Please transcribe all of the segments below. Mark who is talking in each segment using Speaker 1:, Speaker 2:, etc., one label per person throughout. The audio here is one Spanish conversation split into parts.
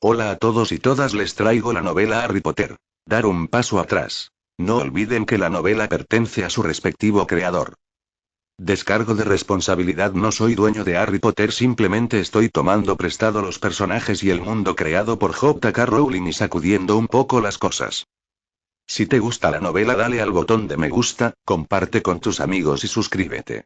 Speaker 1: Hola a todos y todas, les traigo la novela Harry Potter. Dar un paso atrás. No olviden que la novela pertenece a su respectivo creador. Descargo de responsabilidad: no soy dueño de Harry Potter, simplemente estoy tomando prestado los personajes y el mundo creado por J.K. Rowling y sacudiendo un poco las cosas. Si te gusta la novela, dale al botón de me gusta, comparte con tus amigos y suscríbete.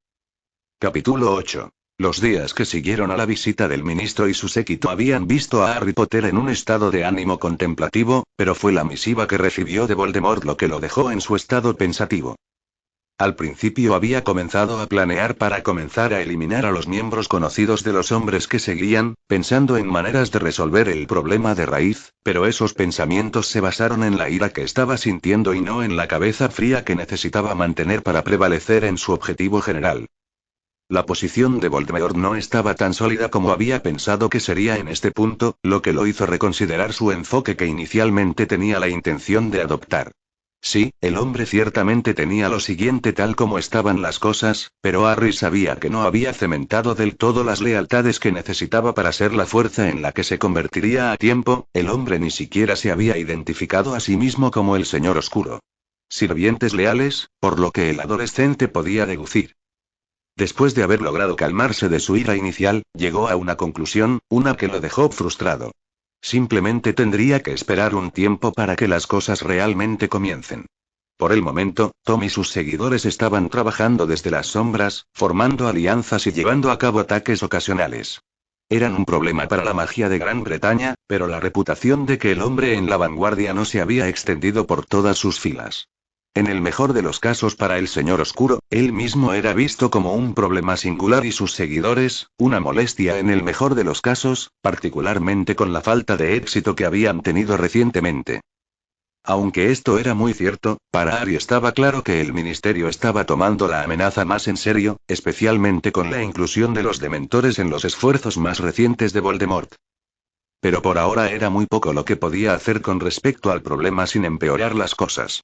Speaker 1: Capítulo 8. Los días que siguieron a la visita del ministro y su séquito habían visto a Harry Potter en un estado de ánimo contemplativo, pero fue la misiva que recibió de Voldemort lo que lo dejó en su estado pensativo. Al principio había comenzado a planear para comenzar a eliminar a los miembros conocidos de los hombres que seguían, pensando en maneras de resolver el problema de raíz, pero esos pensamientos se basaron en la ira que estaba sintiendo y no en la cabeza fría que necesitaba mantener para prevalecer en su objetivo general. La posición de Voldemort no estaba tan sólida como había pensado que sería en este punto, lo que lo hizo reconsiderar su enfoque que inicialmente tenía la intención de adoptar. Sí, el hombre ciertamente tenía lo siguiente tal como estaban las cosas, pero Harry sabía que no había cementado del todo las lealtades que necesitaba para ser la fuerza en la que se convertiría a tiempo. El hombre ni siquiera se había identificado a sí mismo como el Señor Oscuro. Sirvientes leales, por lo que el adolescente podía deducir. Después de haber logrado calmarse de su ira inicial, llegó a una conclusión, una que lo dejó frustrado. Simplemente tendría que esperar un tiempo para que las cosas realmente comiencen. Por el momento, Tom y sus seguidores estaban trabajando desde las sombras, formando alianzas y llevando a cabo ataques ocasionales. Eran un problema para la magia de Gran Bretaña, pero la reputación de que el hombre en la vanguardia no se había extendido por todas sus filas. En el mejor de los casos para el Señor Oscuro, él mismo era visto como un problema singular y sus seguidores, una molestia en el mejor de los casos, particularmente con la falta de éxito que habían tenido recientemente. Aunque esto era muy cierto, para Harry estaba claro que el ministerio estaba tomando la amenaza más en serio, especialmente con la inclusión de los dementores en los esfuerzos más recientes de Voldemort. Pero por ahora era muy poco lo que podía hacer con respecto al problema sin empeorar las cosas.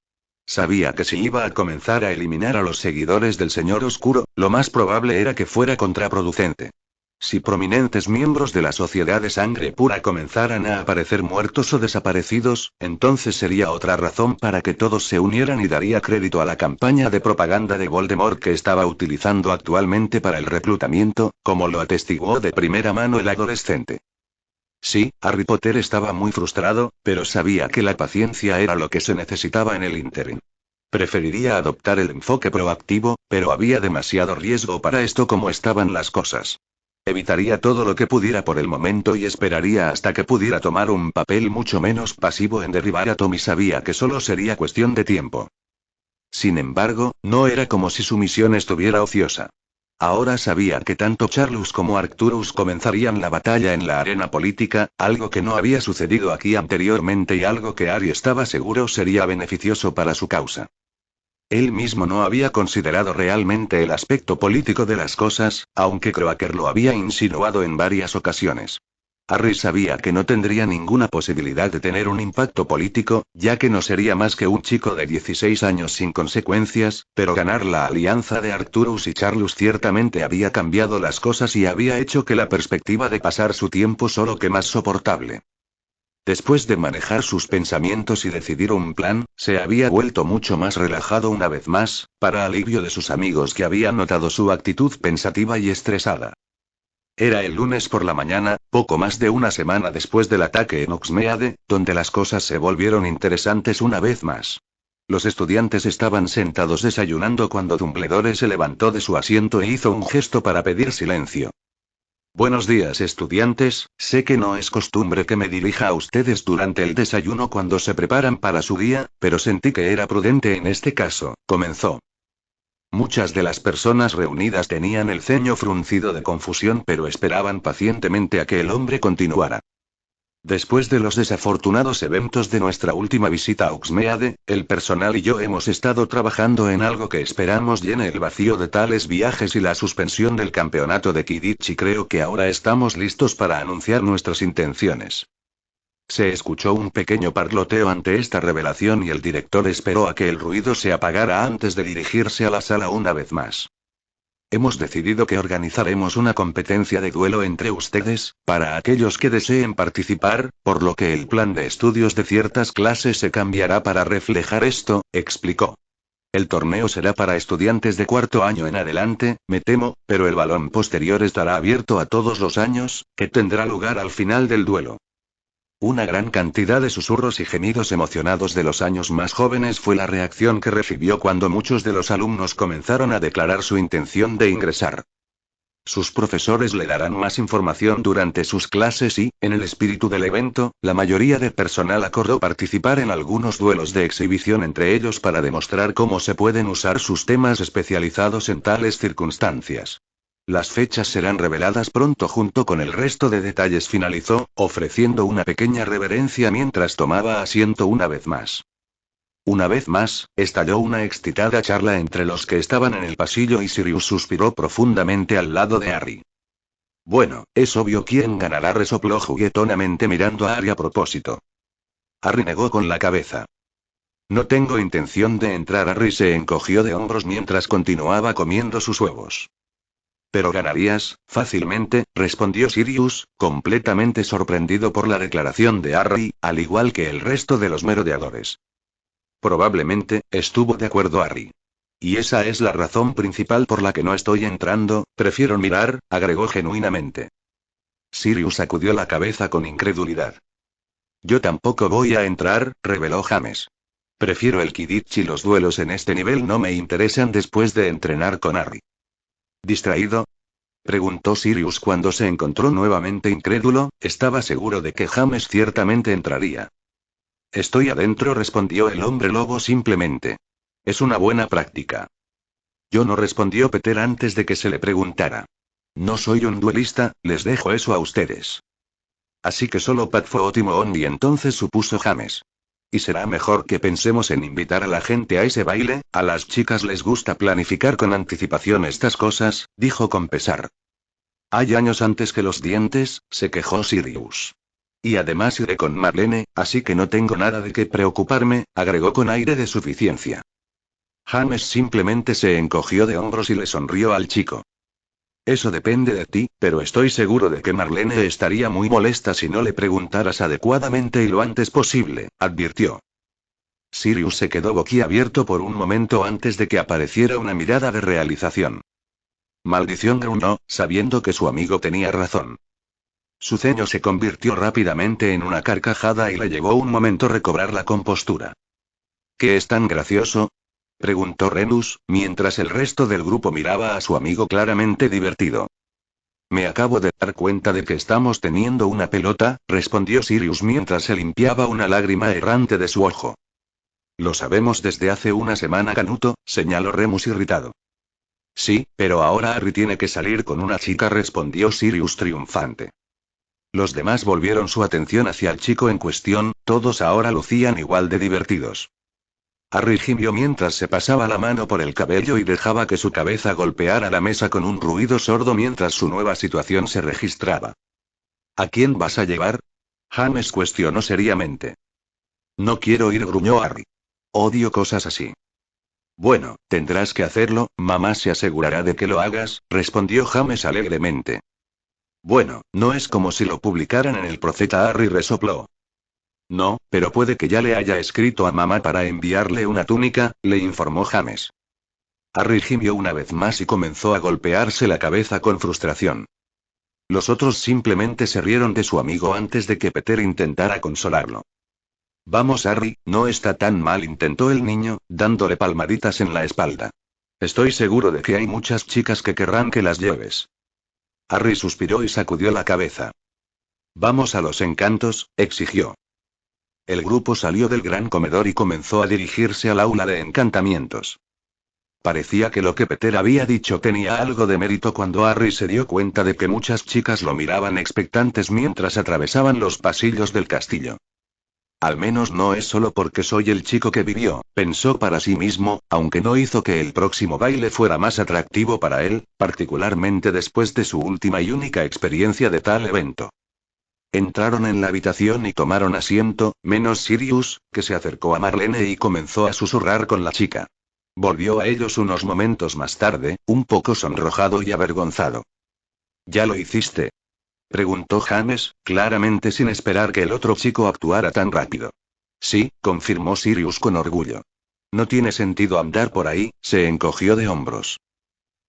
Speaker 1: Sabía que si iba a comenzar a eliminar a los seguidores del Señor Oscuro, lo más probable era que fuera contraproducente. Si prominentes miembros de la Sociedad de Sangre Pura comenzaran a aparecer muertos o desaparecidos, entonces sería otra razón para que todos se unieran y daría crédito a la campaña de propaganda de Voldemort que estaba utilizando actualmente para el reclutamiento, como lo atestiguó de primera mano el adolescente. Sí, Harry Potter estaba muy frustrado, pero sabía que la paciencia era lo que se necesitaba en el ínterin. Preferiría adoptar el enfoque proactivo, pero había demasiado riesgo para esto como estaban las cosas. Evitaría todo lo que pudiera por el momento y esperaría hasta que pudiera tomar un papel mucho menos pasivo en derribar a Tom, y sabía que solo sería cuestión de tiempo. Sin embargo, no era como si su misión estuviera ociosa. Ahora sabía que tanto Charlus como Arcturus comenzarían la batalla en la arena política, algo que no había sucedido aquí anteriormente y algo que Harry estaba seguro sería beneficioso para su causa. Él mismo no había considerado realmente el aspecto político de las cosas, aunque Croaker lo había insinuado en varias ocasiones. Harry sabía que no tendría ninguna posibilidad de tener un impacto político, ya que no sería más que un chico de 16 años sin consecuencias, pero ganar la alianza de Arcturus y Charlus ciertamente había cambiado las cosas y había hecho que la perspectiva de pasar su tiempo solo que más soportable. Después de manejar sus pensamientos y decidir un plan, se había vuelto mucho más relajado una vez más, para alivio de sus amigos que habían notado su actitud pensativa y estresada. Era el lunes por la mañana, poco más de una semana después del ataque en Hogsmeade, donde las cosas se volvieron interesantes una vez más. Los estudiantes estaban sentados desayunando cuando Dumbledore se levantó de su asiento e hizo un gesto para pedir silencio. Buenos días, estudiantes, sé que no es costumbre que me dirija a ustedes durante el desayuno cuando se preparan para su día, pero sentí que era prudente en este caso, comenzó. Muchas de las personas reunidas tenían el ceño fruncido de confusión, pero esperaban pacientemente a que el hombre continuara. Después de los desafortunados eventos de nuestra última visita a Hogsmeade, el personal y yo hemos estado trabajando en algo que esperamos llene el vacío de tales viajes y la suspensión del campeonato de Quidditch, y creo que ahora estamos listos para anunciar nuestras intenciones. Se escuchó un pequeño parloteo ante esta revelación y el director esperó a que el ruido se apagara antes de dirigirse a la sala una vez más. Hemos decidido que organizaremos una competencia de duelo entre ustedes, para aquellos que deseen participar, por lo que el plan de estudios de ciertas clases se cambiará para reflejar esto, explicó. El torneo será para estudiantes de cuarto año en adelante, me temo, pero el balón posterior estará abierto a todos los años, que tendrá lugar al final del duelo. Una gran cantidad de susurros y gemidos emocionados de los años más jóvenes fue la reacción que recibió cuando muchos de los alumnos comenzaron a declarar su intención de ingresar. Sus profesores le darán más información durante sus clases y, en el espíritu del evento, la mayoría de personal acordó participar en algunos duelos de exhibición entre ellos para demostrar cómo se pueden usar sus temas especializados en tales circunstancias. Las fechas serán reveladas pronto junto con el resto de detalles, finalizó, ofreciendo una pequeña reverencia mientras tomaba asiento una vez más. Una vez más, estalló una excitada charla entre los que estaban en el pasillo y Sirius suspiró profundamente al lado de Harry. Bueno, es obvio quién ganará, resopló juguetonamente mirando a Harry a propósito. Harry negó con la cabeza. No tengo intención de entrar. Harry se encogió de hombros mientras continuaba comiendo sus huevos. Pero ganarías, fácilmente, respondió Sirius, completamente sorprendido por la declaración de Harry, al igual que el resto de los merodeadores. Probablemente, estuvo de acuerdo Harry. Y esa es la razón principal por la que no estoy entrando, prefiero mirar, agregó genuinamente. Sirius sacudió la cabeza con incredulidad. Yo tampoco voy a entrar, reveló James. Prefiero el Quidditch y los duelos en este nivel no me interesan después de entrenar con Harry. ¿Distraído?, preguntó Sirius cuando se encontró nuevamente incrédulo. Estaba seguro de que James ciertamente entraría. Estoy adentro, respondió el hombre lobo simplemente. Es una buena práctica. Yo no, respondió Peter antes de que se le preguntara. No soy un duelista, les dejo eso a ustedes. Así que solo Pat fue Timon, y entonces supuso James. Y será mejor que pensemos en invitar a la gente a ese baile, a las chicas les gusta planificar con anticipación estas cosas, dijo con pesar. Hay años antes que los dientes, se quejó Sirius. Y además iré con Marlene, así que no tengo nada de qué preocuparme, agregó con aire de suficiencia. James simplemente se encogió de hombros y le sonrió al chico. Eso depende de ti, pero estoy seguro de que Marlene estaría muy molesta si no le preguntaras adecuadamente y lo antes posible, advirtió. Sirius se quedó boquiabierto por un momento antes de que apareciera una mirada de realización. Maldición, gruñó, sabiendo que su amigo tenía razón. Su ceño se convirtió rápidamente en una carcajada y le llevó un momento recobrar la compostura. ¿Qué es tan gracioso?, preguntó Remus, mientras el resto del grupo miraba a su amigo claramente divertido. Me acabo de dar cuenta de que estamos teniendo una pelota, respondió Sirius mientras se limpiaba una lágrima errante de su ojo. Lo sabemos desde hace una semana, Canuto, señaló Remus irritado. Sí, pero ahora Harry tiene que salir con una chica, respondió Sirius triunfante. Los demás volvieron su atención hacia el chico en cuestión, todos ahora lucían igual de divertidos. Harry gimió mientras se pasaba la mano por el cabello y dejaba que su cabeza golpeara la mesa con un ruido sordo mientras su nueva situación se registraba. ¿A quién vas a llevar?, James cuestionó seriamente. No quiero ir, gruñó Harry. Odio cosas así. Bueno, tendrás que hacerlo, mamá se asegurará de que lo hagas, respondió James alegremente. Bueno, no es como si lo publicaran en el Profeta, Harry resopló. No, pero puede que ya le haya escrito a mamá para enviarle una túnica, le informó James. Harry gimió una vez más y comenzó a golpearse la cabeza con frustración. Los otros simplemente se rieron de su amigo antes de que Peter intentara consolarlo. Vamos, Harry, no está tan mal, intentó el niño, dándole palmaditas en la espalda. Estoy seguro de que hay muchas chicas que querrán que las lleves. Harry suspiró y sacudió la cabeza. Vamos a los encantos, exigió. El grupo salió del gran comedor y comenzó a dirigirse al aula de encantamientos. Parecía que lo que Peter había dicho tenía algo de mérito cuando Harry se dio cuenta de que muchas chicas lo miraban expectantes mientras atravesaban los pasillos del castillo. Al menos no es solo porque soy el chico que vivió, pensó para sí mismo, aunque no hizo que el próximo baile fuera más atractivo para él, particularmente después de su última y única experiencia de tal evento. Entraron en la habitación y tomaron asiento, menos Sirius, que se acercó a Marlene y comenzó a susurrar con la chica. Volvió a ellos unos momentos más tarde, un poco sonrojado y avergonzado. ¿Ya lo hiciste?, preguntó James, claramente sin esperar que el otro chico actuara tan rápido. Sí, confirmó Sirius con orgullo. No tiene sentido andar por ahí, se encogió de hombros.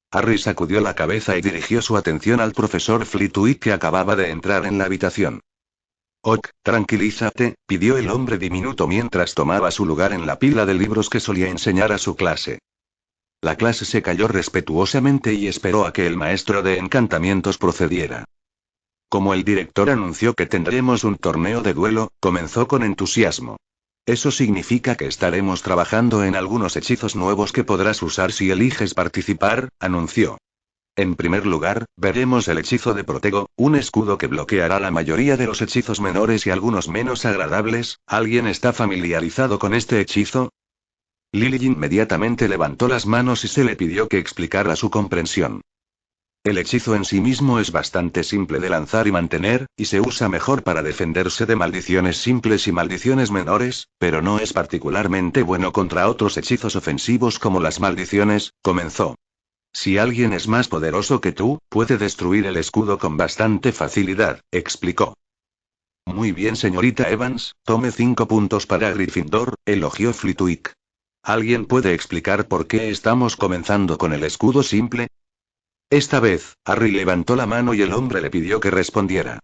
Speaker 1: Harry sacudió la cabeza y dirigió su atención al profesor Flitwick que acababa de entrar en la habitación. «Ok, tranquilízate», pidió el hombre diminuto mientras tomaba su lugar en la pila de libros que solía enseñar a su clase. La clase se calló respetuosamente y esperó a que el maestro de encantamientos procediera. Como el director anunció que tendremos un torneo de duelo, comenzó con entusiasmo. Eso significa que estaremos trabajando en algunos hechizos nuevos que podrás usar si eliges participar, anunció. En primer lugar, veremos el hechizo de Protego, un escudo que bloqueará la mayoría de los hechizos menores y algunos menos agradables. ¿Alguien está familiarizado con este hechizo? Lily inmediatamente levantó las manos y se le pidió que explicara su comprensión. El hechizo en sí mismo es bastante simple de lanzar y mantener, y se usa mejor para defenderse de maldiciones simples y maldiciones menores, pero no es particularmente bueno contra otros hechizos ofensivos como las maldiciones, comenzó. Si alguien es más poderoso que tú, puede destruir el escudo con bastante facilidad, explicó. Muy bien, señorita Evans, tome 5 puntos para Gryffindor, elogió Flitwick. ¿Alguien puede explicar por qué estamos comenzando con el escudo simple? Esta vez, Harry levantó la mano y el hombre le pidió que respondiera.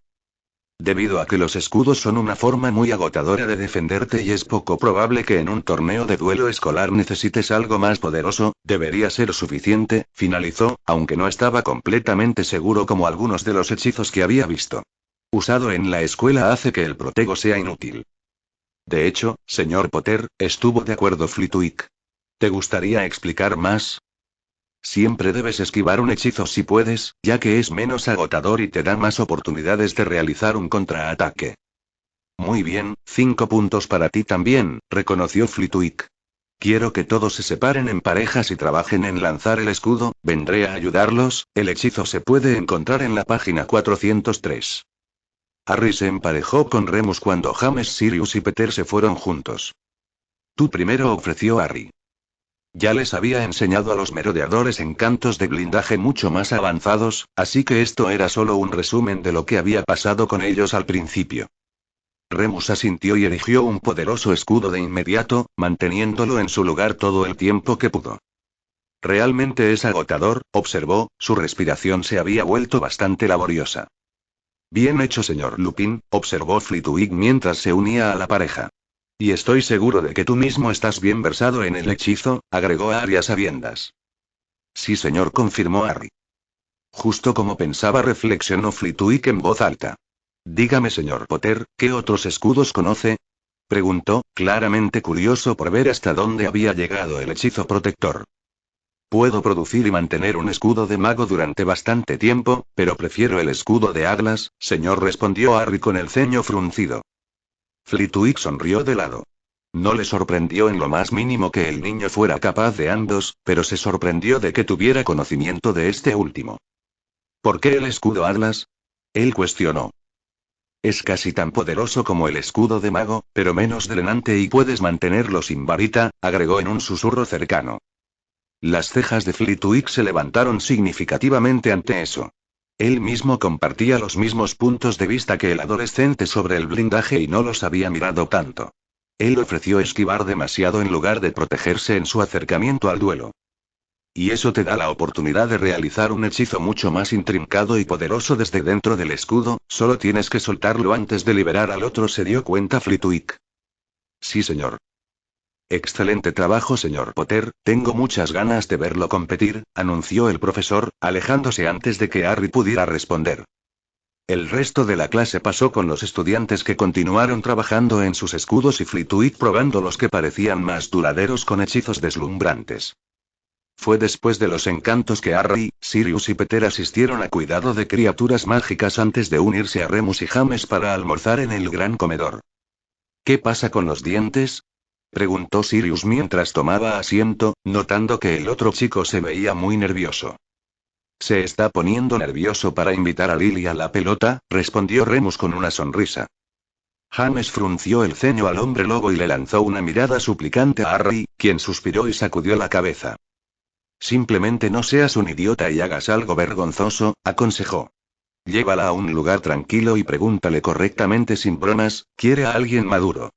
Speaker 1: Debido a que los escudos son una forma muy agotadora de defenderte y es poco probable que en un torneo de duelo escolar necesites algo más poderoso, debería ser suficiente, finalizó, aunque no estaba completamente seguro como algunos de los hechizos que había visto. Usado en la escuela hace que el protego sea inútil. De hecho, señor Potter, estuvo de acuerdo Flitwick. ¿Te gustaría explicar más? Siempre debes esquivar un hechizo si puedes, ya que es menos agotador y te da más oportunidades de realizar un contraataque. Muy bien, 5 puntos para ti también, reconoció Flitwick. Quiero que todos se separen en parejas y trabajen en lanzar el escudo, vendré a ayudarlos. El hechizo se puede encontrar en la página 403. Harry se emparejó con Remus cuando James, Sirius y Peter se fueron juntos. Tú primero, ofreció Harry. Ya les había enseñado a los merodeadores encantos de blindaje mucho más avanzados, así que esto era solo un resumen de lo que había pasado con ellos al principio. Remus asintió y erigió un poderoso escudo de inmediato, manteniéndolo en su lugar todo el tiempo que pudo. Realmente es agotador, observó, su respiración se había vuelto bastante laboriosa. Bien hecho, señor Lupin, observó Flitwick mientras se unía a la pareja. Y estoy seguro de que tú mismo estás bien versado en el hechizo, agregó Harry a sabiendas. Sí, señor, confirmó Harry. Justo como pensaba, reflexionó Flitwick en voz alta. Dígame, señor Potter, ¿qué otros escudos conoce? Preguntó, claramente curioso por ver hasta dónde había llegado el hechizo protector. Puedo producir y mantener un escudo de mago durante bastante tiempo, pero prefiero el escudo de Atlas, señor, respondió Harry con el ceño fruncido. Flitwick sonrió de lado. No le sorprendió en lo más mínimo que el niño fuera capaz de ambos, pero se sorprendió de que tuviera conocimiento de este último. ¿Por qué el escudo Atlas? Él cuestionó. Es casi tan poderoso como el escudo de mago, pero menos drenante y puedes mantenerlo sin varita, agregó en un susurro cercano. Las cejas de Flitwick se levantaron significativamente ante eso. Él mismo compartía los mismos puntos de vista que el adolescente sobre el blindaje y no los había mirado tanto. Él ofreció esquivar demasiado en lugar de protegerse en su acercamiento al duelo. Y eso te da la oportunidad de realizar un hechizo mucho más intrincado y poderoso desde dentro del escudo, solo tienes que soltarlo antes de liberar al otro, se dio cuenta Flitwick. Sí, señor. Excelente trabajo, señor Potter, tengo muchas ganas de verlo competir, anunció el profesor, alejándose antes de que Harry pudiera responder. El resto de la clase pasó con los estudiantes que continuaron trabajando en sus escudos y Flitwick probando los que parecían más duraderos con hechizos deslumbrantes. Fue después de los encantos que Harry, Sirius y Peter asistieron a cuidado de criaturas mágicas antes de unirse a Remus y James para almorzar en el gran comedor. ¿Qué pasa con los dientes?, preguntó Sirius mientras tomaba asiento, notando que el otro chico se veía muy nervioso. Se está poniendo nervioso para invitar a Lily a la pelota, respondió Remus con una sonrisa. James frunció el ceño al hombre lobo y le lanzó una mirada suplicante a Harry, quien suspiró y sacudió la cabeza. Simplemente no seas un idiota y hagas algo vergonzoso, aconsejó. Llévala a un lugar tranquilo y pregúntale correctamente sin bromas, ¿quiere a alguien maduro?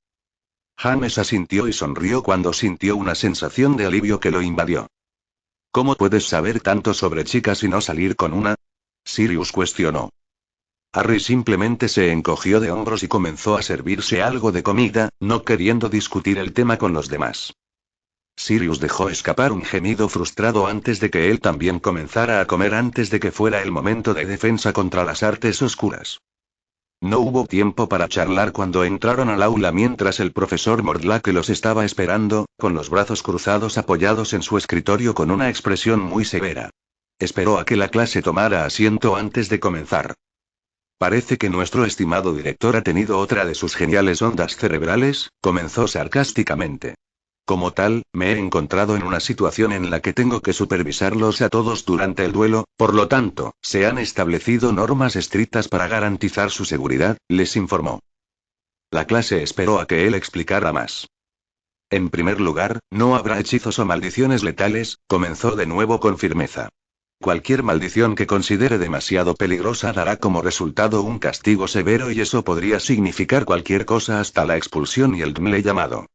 Speaker 1: James asintió y sonrió cuando sintió una sensación de alivio que lo invadió. ¿Cómo puedes saber tanto sobre chicas y no salir con una? Sirius cuestionó. Harry simplemente se encogió de hombros y comenzó a servirse algo de comida, no queriendo discutir el tema con los demás. Sirius dejó escapar un gemido frustrado antes de que él también comenzara a comer antes de que fuera el momento de defensa contra las artes oscuras. No hubo tiempo para charlar cuando entraron al aula mientras el profesor Mordlake los estaba esperando, con los brazos cruzados apoyados en su escritorio con una expresión muy severa. Esperó a que la clase tomara asiento antes de comenzar. Parece que nuestro estimado director ha tenido otra de sus geniales ondas cerebrales, comenzó sarcásticamente. Como tal, me he encontrado en una situación en la que tengo que supervisarlos a todos durante el duelo, por lo tanto, se han establecido normas estrictas para garantizar su seguridad, les informó. La clase esperó a que él explicara más. En primer lugar, no habrá hechizos o maldiciones letales, comenzó de nuevo con firmeza. Cualquier maldición que considere demasiado peligrosa dará como resultado un castigo severo y eso podría significar cualquier cosa hasta la expulsión y el DMLE llamado.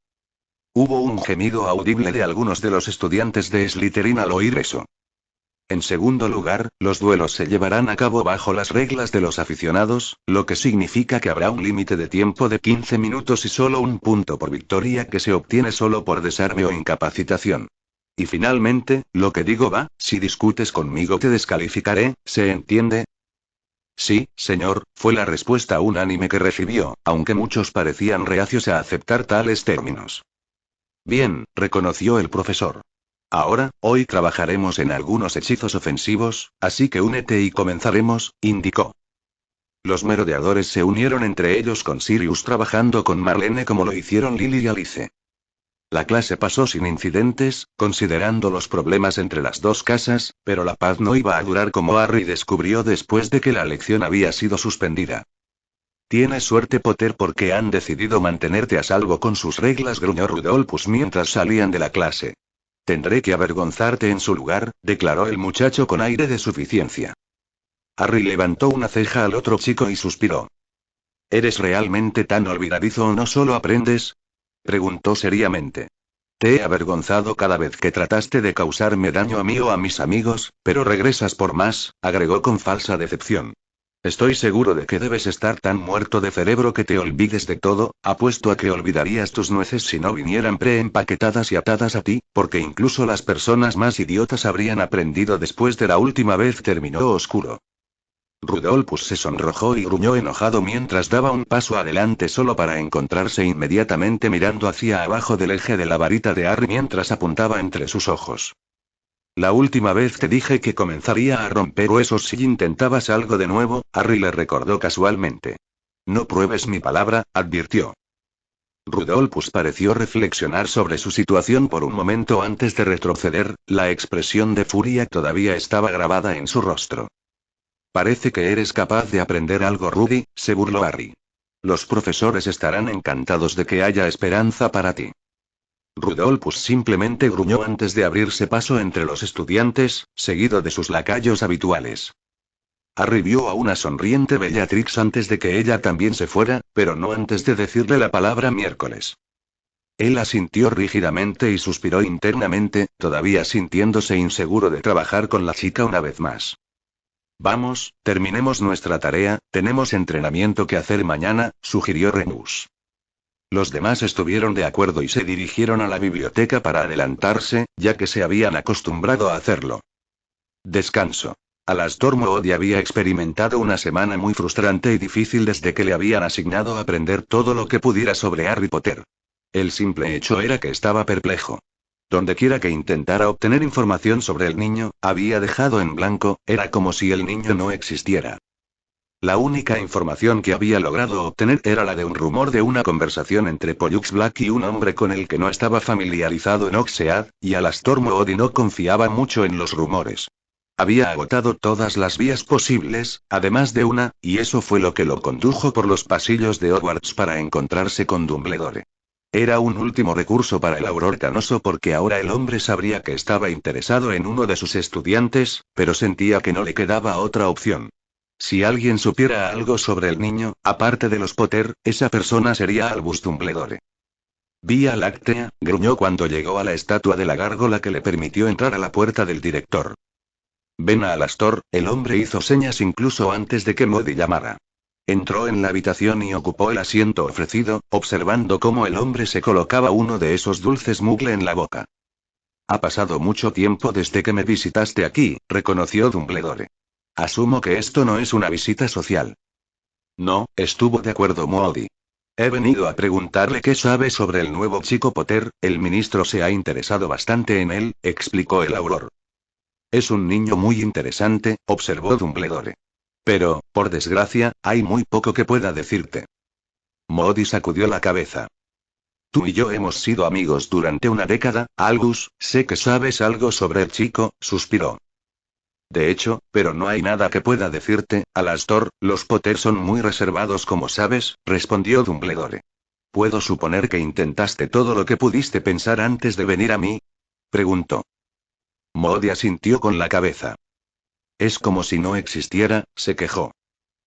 Speaker 1: Hubo un gemido audible de algunos de los estudiantes de Slytherin al oír eso. En segundo lugar, los duelos se llevarán a cabo bajo las reglas de los aficionados, lo que significa que habrá un límite de tiempo de 15 minutos y solo un punto por victoria que se obtiene solo por desarme o incapacitación. Y finalmente, lo que digo va, si discutes conmigo te descalificaré, ¿se entiende? Sí, señor, fue la respuesta unánime que recibió, aunque muchos parecían reacios a aceptar tales términos. Bien, reconoció el profesor. Ahora, hoy trabajaremos en algunos hechizos ofensivos, así que únete y comenzaremos, indicó. Los merodeadores se unieron entre ellos con Sirius trabajando con Marlene como lo hicieron Lily y Alice. La clase pasó sin incidentes, considerando los problemas entre las dos casas, pero la paz no iba a durar como Harry descubrió después de que la lección había sido suspendida. Tienes suerte, Potter, porque han decidido mantenerte a salvo con sus reglas, gruñó Rudolphus mientras salían de la clase. Tendré que avergonzarte en su lugar, declaró el muchacho con aire de suficiencia. Harry levantó una ceja al otro chico y suspiró. ¿Eres realmente tan olvidadizo o no solo aprendes? Preguntó seriamente. Te he avergonzado cada vez que trataste de causarme daño a mí o a mis amigos, pero regresas por más, agregó con falsa decepción. Estoy seguro de que debes estar tan muerto de cerebro que te olvides de todo, apuesto a que olvidarías tus nueces si no vinieran preempaquetadas y atadas a ti, porque incluso las personas más idiotas habrían aprendido después de la última vez, terminó oscuro. Rudolphus se sonrojó y gruñó enojado mientras daba un paso adelante solo para encontrarse inmediatamente mirando hacia abajo del eje de la varita de Harry mientras apuntaba entre sus ojos. La última vez te dije que comenzaría a romper huesos si intentabas algo de nuevo, Harry le recordó casualmente. No pruebes mi palabra, advirtió. Rudolphus pareció reflexionar sobre su situación por un momento antes de retroceder, la expresión de furia todavía estaba grabada en su rostro. Parece que eres capaz de aprender algo, Rudy, se burló Harry. Los profesores estarán encantados de que haya esperanza para ti. Rudolphus simplemente gruñó antes de abrirse paso entre los estudiantes, seguido de sus lacayos habituales. Harry vio a una sonriente Bellatrix antes de que ella también se fuera, pero no antes de decirle la palabra miércoles. Él asintió rígidamente y suspiró internamente, todavía sintiéndose inseguro de trabajar con la chica una vez más. Vamos, terminemos nuestra tarea, tenemos entrenamiento que hacer mañana, sugirió Remus. Los demás estuvieron de acuerdo y se dirigieron a la biblioteca para adelantarse, ya que se habían acostumbrado a hacerlo. Descanso. Alastor Moody había experimentado una semana muy frustrante y difícil desde que le habían asignado aprender todo lo que pudiera sobre Harry Potter. El simple hecho era que estaba perplejo. Dondequiera que intentara obtener información sobre el niño, había dejado en blanco, era como si el niño no existiera. La única información que había logrado obtener era la de un rumor de una conversación entre Pollux Black y un hombre con el que no estaba familiarizado en Oxead, y Alastor Moody no confiaba mucho en los rumores. Había agotado todas las vías posibles, además de una, y eso fue lo que lo condujo por los pasillos de Hogwarts para encontrarse con Dumbledore. Era un último recurso para el Auror Canoso porque ahora el hombre sabría que estaba interesado en uno de sus estudiantes, pero sentía que no le quedaba otra opción. Si alguien supiera algo sobre el niño, aparte de los Potter, esa persona sería Albus Dumbledore. Vía Láctea, gruñó cuando llegó a la estatua de la gárgola que le permitió entrar a la puerta del director. Ven a Alastor, el hombre hizo señas incluso antes de que Modi llamara. Entró en la habitación y ocupó el asiento ofrecido, observando cómo el hombre se colocaba uno de esos dulces Muggle en la boca. Ha pasado mucho tiempo desde que me visitaste aquí, reconoció Dumbledore. Asumo que esto no es una visita social. No, estuvo de acuerdo Modi. He venido a preguntarle qué sabe sobre el nuevo chico Potter, el ministro se ha interesado bastante en él, explicó el Auror. Es un niño muy interesante, observó Dumbledore. Pero, por desgracia, hay muy poco que pueda decirte. Modi sacudió la cabeza. Tú y yo hemos sido amigos durante una década, Albus, sé que sabes algo sobre el chico, suspiró. De hecho, pero no hay nada que pueda decirte, Alastor, los Potter son muy reservados como sabes, respondió Dumbledore. ¿Puedo suponer que intentaste todo lo que pudiste pensar antes de venir a mí? Preguntó. Modi asintió con la cabeza. Es como si no existiera, se quejó.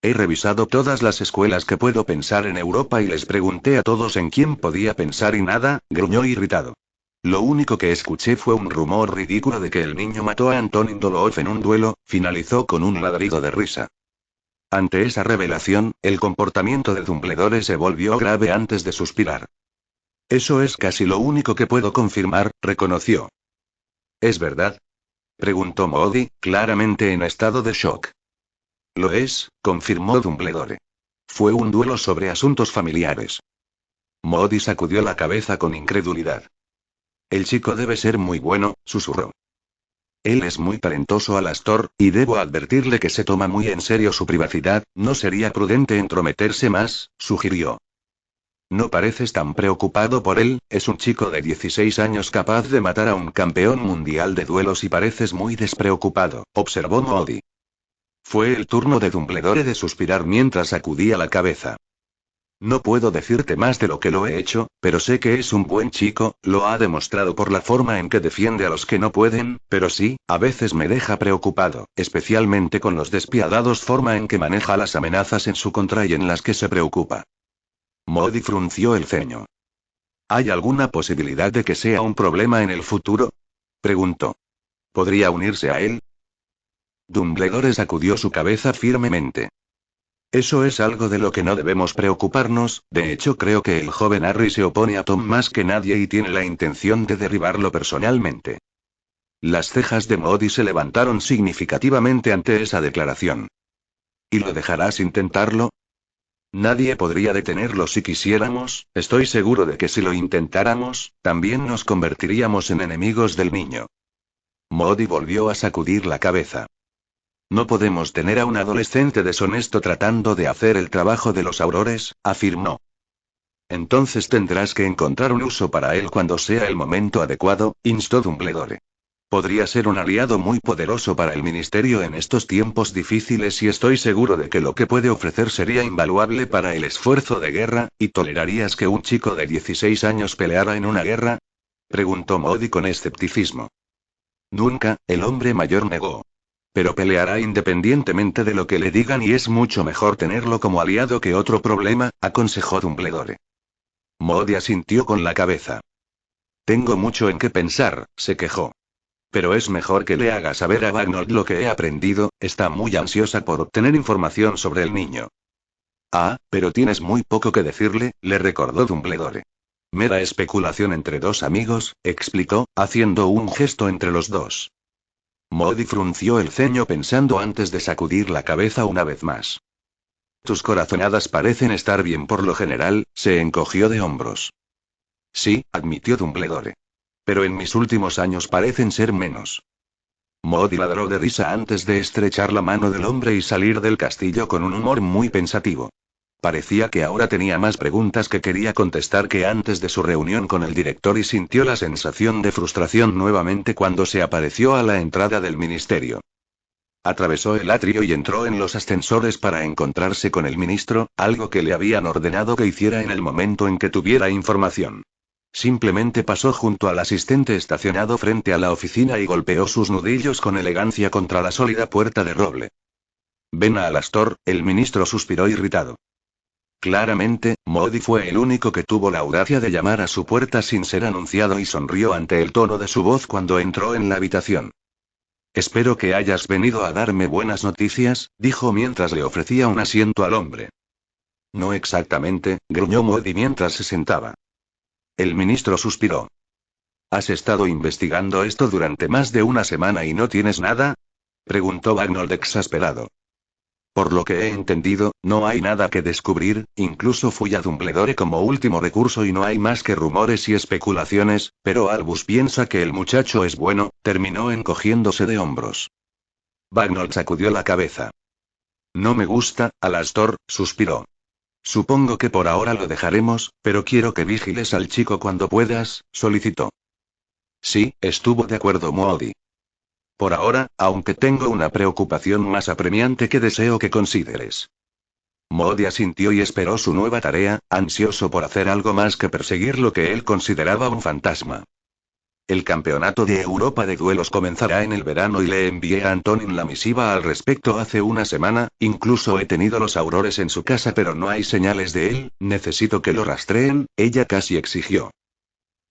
Speaker 1: He revisado todas las escuelas que puedo pensar en Europa y les pregunté a todos en quién podía pensar y nada, gruñó irritado. Lo único que escuché fue un rumor ridículo de que el niño mató a Antonin Dolorf en un duelo, finalizó con un ladrido de risa. Ante esa revelación, el comportamiento de Dumbledore se volvió grave antes de suspirar. Eso es casi lo único que puedo confirmar, reconoció. ¿Es verdad? Preguntó Modi, claramente en estado de shock. Lo es, confirmó Dumbledore. Fue un duelo sobre asuntos familiares. Modi sacudió la cabeza con incredulidad. El chico debe ser muy bueno, susurró. Él es muy talentoso Alastor, y debo advertirle que se toma muy en serio su privacidad, no sería prudente entrometerse más, sugirió. No pareces tan preocupado por él, es un chico de 16 años capaz de matar a un campeón mundial de duelos y pareces muy despreocupado, observó Modi. Fue el turno de Dumbledore de suspirar mientras sacudía la cabeza. No puedo decirte más de lo que lo he hecho, pero sé que es un buen chico, lo ha demostrado por la forma en que defiende a los que no pueden, pero sí, a veces me deja preocupado, especialmente con los despiadados forma en que maneja las amenazas en su contra y en las que se preocupa. Modi frunció el ceño. ¿Hay alguna posibilidad de que sea un problema en el futuro? Preguntó. ¿Podría unirse a él? Dumbledore sacudió su cabeza firmemente. Eso es algo de lo que no debemos preocuparnos, de hecho creo que el joven Harry se opone a Tom más que nadie y tiene la intención de derribarlo personalmente. Las cejas de Modi se levantaron significativamente ante esa declaración. ¿Y lo dejarás intentarlo? Nadie podría detenerlo si quisiéramos, estoy seguro de que si lo intentáramos, también nos convertiríamos en enemigos del niño. Modi volvió a sacudir la cabeza. No podemos tener a un adolescente deshonesto tratando de hacer el trabajo de los aurores, afirmó. Entonces tendrás que encontrar un uso para él cuando sea el momento adecuado, instó Dumbledore. Podría ser un aliado muy poderoso para el ministerio en estos tiempos difíciles y estoy seguro de que lo que puede ofrecer sería invaluable para el esfuerzo de guerra, ¿y tolerarías que un chico de 16 años peleara en una guerra? Preguntó Modi con escepticismo. Nunca, el hombre mayor negó. Pero peleará independientemente de lo que le digan y es mucho mejor tenerlo como aliado que otro problema, aconsejó Dumbledore. Modi asintió con la cabeza. Tengo mucho en qué pensar, se quejó. Pero es mejor que le haga saber a Bagnold lo que he aprendido, está muy ansiosa por obtener información sobre el niño. Ah, pero tienes muy poco que decirle, le recordó Dumbledore. Mera especulación entre dos amigos, explicó, haciendo un gesto entre los dos. Modi frunció el ceño pensando antes de sacudir la cabeza una vez más. Tus corazonadas parecen estar bien por lo general, se encogió de hombros. Sí, admitió Dumbledore. Pero en mis últimos años parecen ser menos. Modi ladró de risa antes de estrechar la mano del hombre y salir del castillo con un humor muy pensativo. Parecía que ahora tenía más preguntas que quería contestar que antes de su reunión con el director y sintió la sensación de frustración nuevamente cuando se apareció a la entrada del ministerio. Atravesó el atrio y entró en los ascensores para encontrarse con el ministro, algo que le habían ordenado que hiciera en el momento en que tuviera información. Simplemente pasó junto al asistente estacionado frente a la oficina y golpeó sus nudillos con elegancia contra la sólida puerta de roble. Ven a Alastor, el ministro suspiró irritado. Claramente, Modi fue el único que tuvo la audacia de llamar a su puerta sin ser anunciado y sonrió ante el tono de su voz cuando entró en la habitación. Espero que hayas venido a darme buenas noticias, dijo mientras le ofrecía un asiento al hombre. No exactamente, gruñó Modi mientras se sentaba. El ministro suspiró. ¿Has estado investigando esto durante más de una semana y no tienes nada? Preguntó Bagnold exasperado. Por lo que he entendido, no hay nada que descubrir, incluso fui a Dumbledore como último recurso y no hay más que rumores y especulaciones, pero Albus piensa que el muchacho es bueno, terminó encogiéndose de hombros. Bagnold sacudió la cabeza. No me gusta, Alastor, suspiró. Supongo que por ahora lo dejaremos, pero quiero que vigiles al chico cuando puedas, solicitó. Sí, estuvo de acuerdo Modi. Por ahora, aunque tengo una preocupación más apremiante que deseo que consideres. Modi asintió y esperó su nueva tarea, ansioso por hacer algo más que perseguir lo que él consideraba un fantasma. El campeonato de Europa de duelos comenzará en el verano y le envié a Antonin la misiva al respecto hace una semana, incluso he tenido los aurores en su casa pero no hay señales de él, necesito que lo rastreen, ella casi exigió.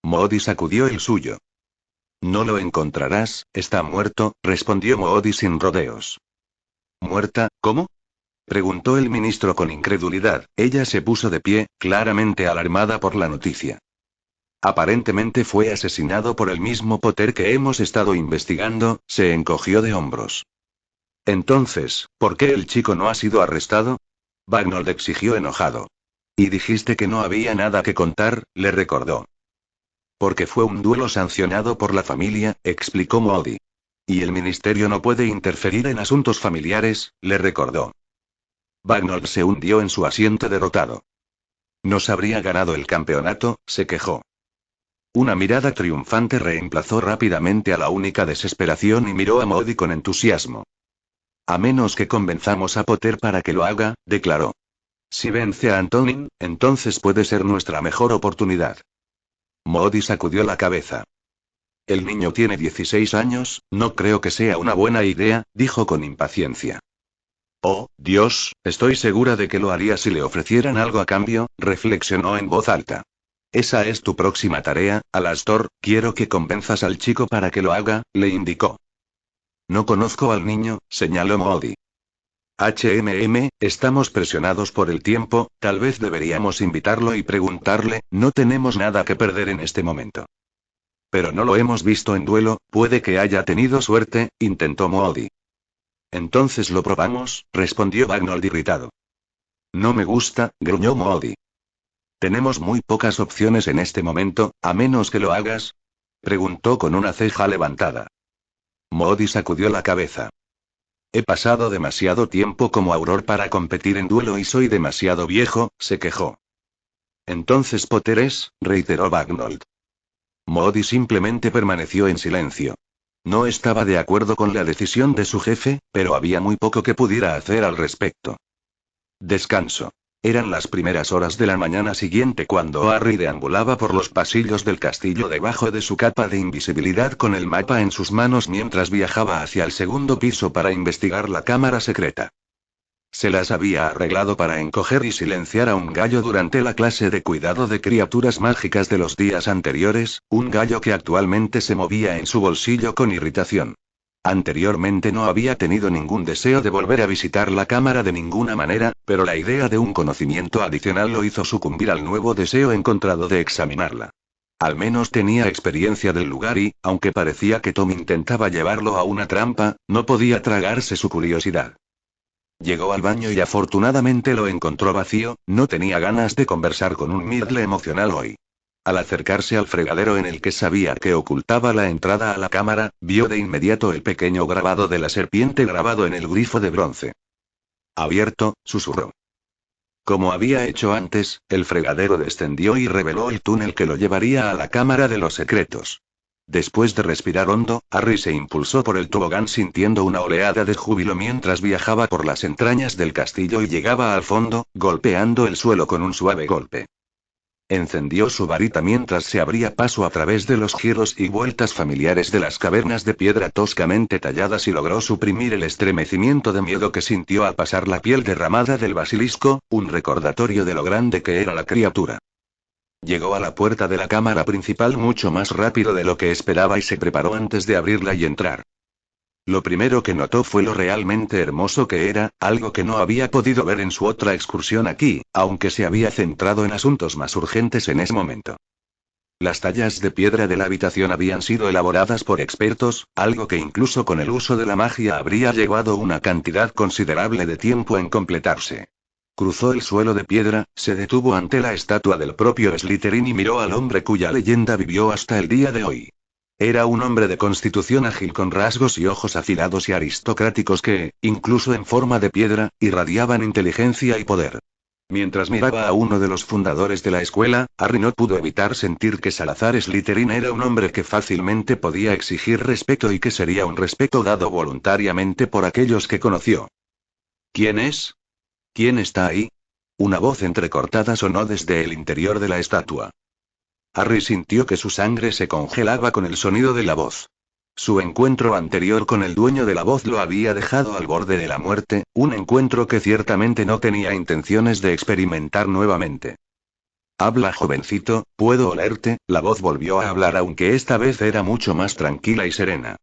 Speaker 1: Modi sacudió el suyo. No lo encontrarás, está muerto, respondió Modi sin rodeos. ¿Muerta, cómo? Preguntó el ministro con incredulidad, ella se puso de pie, claramente alarmada por la noticia. Aparentemente fue asesinado por el mismo Potter que hemos estado investigando, se encogió de hombros. Entonces, ¿por qué el chico no ha sido arrestado? Bagnold exigió enojado. Y dijiste que no había nada que contar, le recordó. Porque fue un duelo sancionado por la familia, explicó Modi. Y el ministerio no puede interferir en asuntos familiares, le recordó. Bagnold se hundió en su asiento derrotado. Nos habría ganado el campeonato, se quejó. Una mirada triunfante reemplazó rápidamente a la única desesperación y miró a Modi con entusiasmo. A menos que convenzamos a Potter para que lo haga, declaró. Si vence a Antonin, entonces puede ser nuestra mejor oportunidad. Modi sacudió la cabeza. El niño tiene 16 años, no creo que sea una buena idea, dijo con impaciencia. Oh, Dios, estoy segura de que lo haría si le ofrecieran algo a cambio, reflexionó en voz alta. Esa es tu próxima tarea, Alastor, quiero que convenzas al chico para que lo haga, le indicó. No conozco al niño, señaló Modi. Estamos presionados por el tiempo, tal vez deberíamos invitarlo y preguntarle, no tenemos nada que perder en este momento. Pero no lo hemos visto en duelo, puede que haya tenido suerte, intentó Modi. Entonces lo probamos, respondió Bagnold irritado. No me gusta, gruñó Modi. Tenemos muy pocas opciones en este momento, a menos que lo hagas. Preguntó con una ceja levantada. Modi sacudió la cabeza. He pasado demasiado tiempo como Auror para competir en duelo y soy demasiado viejo, se quejó. Entonces Potter es, reiteró Bagnold. Modi simplemente permaneció en silencio. No estaba de acuerdo con la decisión de su jefe, pero había muy poco que pudiera hacer al respecto. Descanso. Eran las primeras horas de la mañana siguiente cuando Harry deambulaba por los pasillos del castillo debajo de su capa de invisibilidad con el mapa en sus manos mientras viajaba hacia el segundo piso para investigar la cámara secreta. Se las había arreglado para encoger y silenciar a un gallo durante la clase de cuidado de criaturas mágicas de los días anteriores, un gallo que actualmente se movía en su bolsillo con irritación. Anteriormente no había tenido ningún deseo de volver a visitar la cámara de ninguna manera, pero la idea de un conocimiento adicional lo hizo sucumbir al nuevo deseo encontrado de examinarla. Al menos tenía experiencia del lugar y, aunque parecía que Tom intentaba llevarlo a una trampa, no podía tragarse su curiosidad. Llegó al baño y afortunadamente lo encontró vacío, no tenía ganas de conversar con un Myrtle emocional hoy. Al acercarse al fregadero en el que sabía que ocultaba la entrada a la cámara, vio de inmediato el pequeño grabado de la serpiente grabado en el grifo de bronce. Abierto, susurró. Como había hecho antes, el fregadero descendió y reveló el túnel que lo llevaría a la cámara de los secretos. Después de respirar hondo, Harry se impulsó por el tobogán sintiendo una oleada de júbilo mientras viajaba por las entrañas del castillo y llegaba al fondo, golpeando el suelo con un suave golpe. Encendió su varita mientras se abría paso a través de los giros y vueltas familiares de las cavernas de piedra toscamente talladas y logró suprimir el estremecimiento de miedo que sintió al pasar la piel derramada del basilisco, un recordatorio de lo grande que era la criatura. Llegó a la puerta de la cámara principal mucho más rápido de lo que esperaba y se preparó antes de abrirla y entrar. Lo primero que notó fue lo realmente hermoso que era, algo que no había podido ver en su otra excursión aquí, aunque se había centrado en asuntos más urgentes en ese momento. Las tallas de piedra de la habitación habían sido elaboradas por expertos, algo que incluso con el uso de la magia habría llevado una cantidad considerable de tiempo en completarse. Cruzó el suelo de piedra, se detuvo ante la estatua del propio Slytherin y miró al hombre cuya leyenda vivió hasta el día de hoy. Era un hombre de constitución ágil con rasgos y ojos afilados y aristocráticos que, incluso en forma de piedra, irradiaban inteligencia y poder. Mientras miraba a uno de los fundadores de la escuela, Harry no pudo evitar sentir que Salazar Slytherin era un hombre que fácilmente podía exigir respeto y que sería un respeto dado voluntariamente por aquellos que conoció. ¿Quién es? ¿Quién está ahí? Una voz entrecortada sonó desde el interior de la estatua. Harry sintió que su sangre se congelaba con el sonido de la voz. Su encuentro anterior con el dueño de la voz lo había dejado al borde de la muerte, un encuentro que ciertamente no tenía intenciones de experimentar nuevamente. Habla, jovencito, puedo olerte. La voz volvió a hablar aunque esta vez era mucho más tranquila y serena.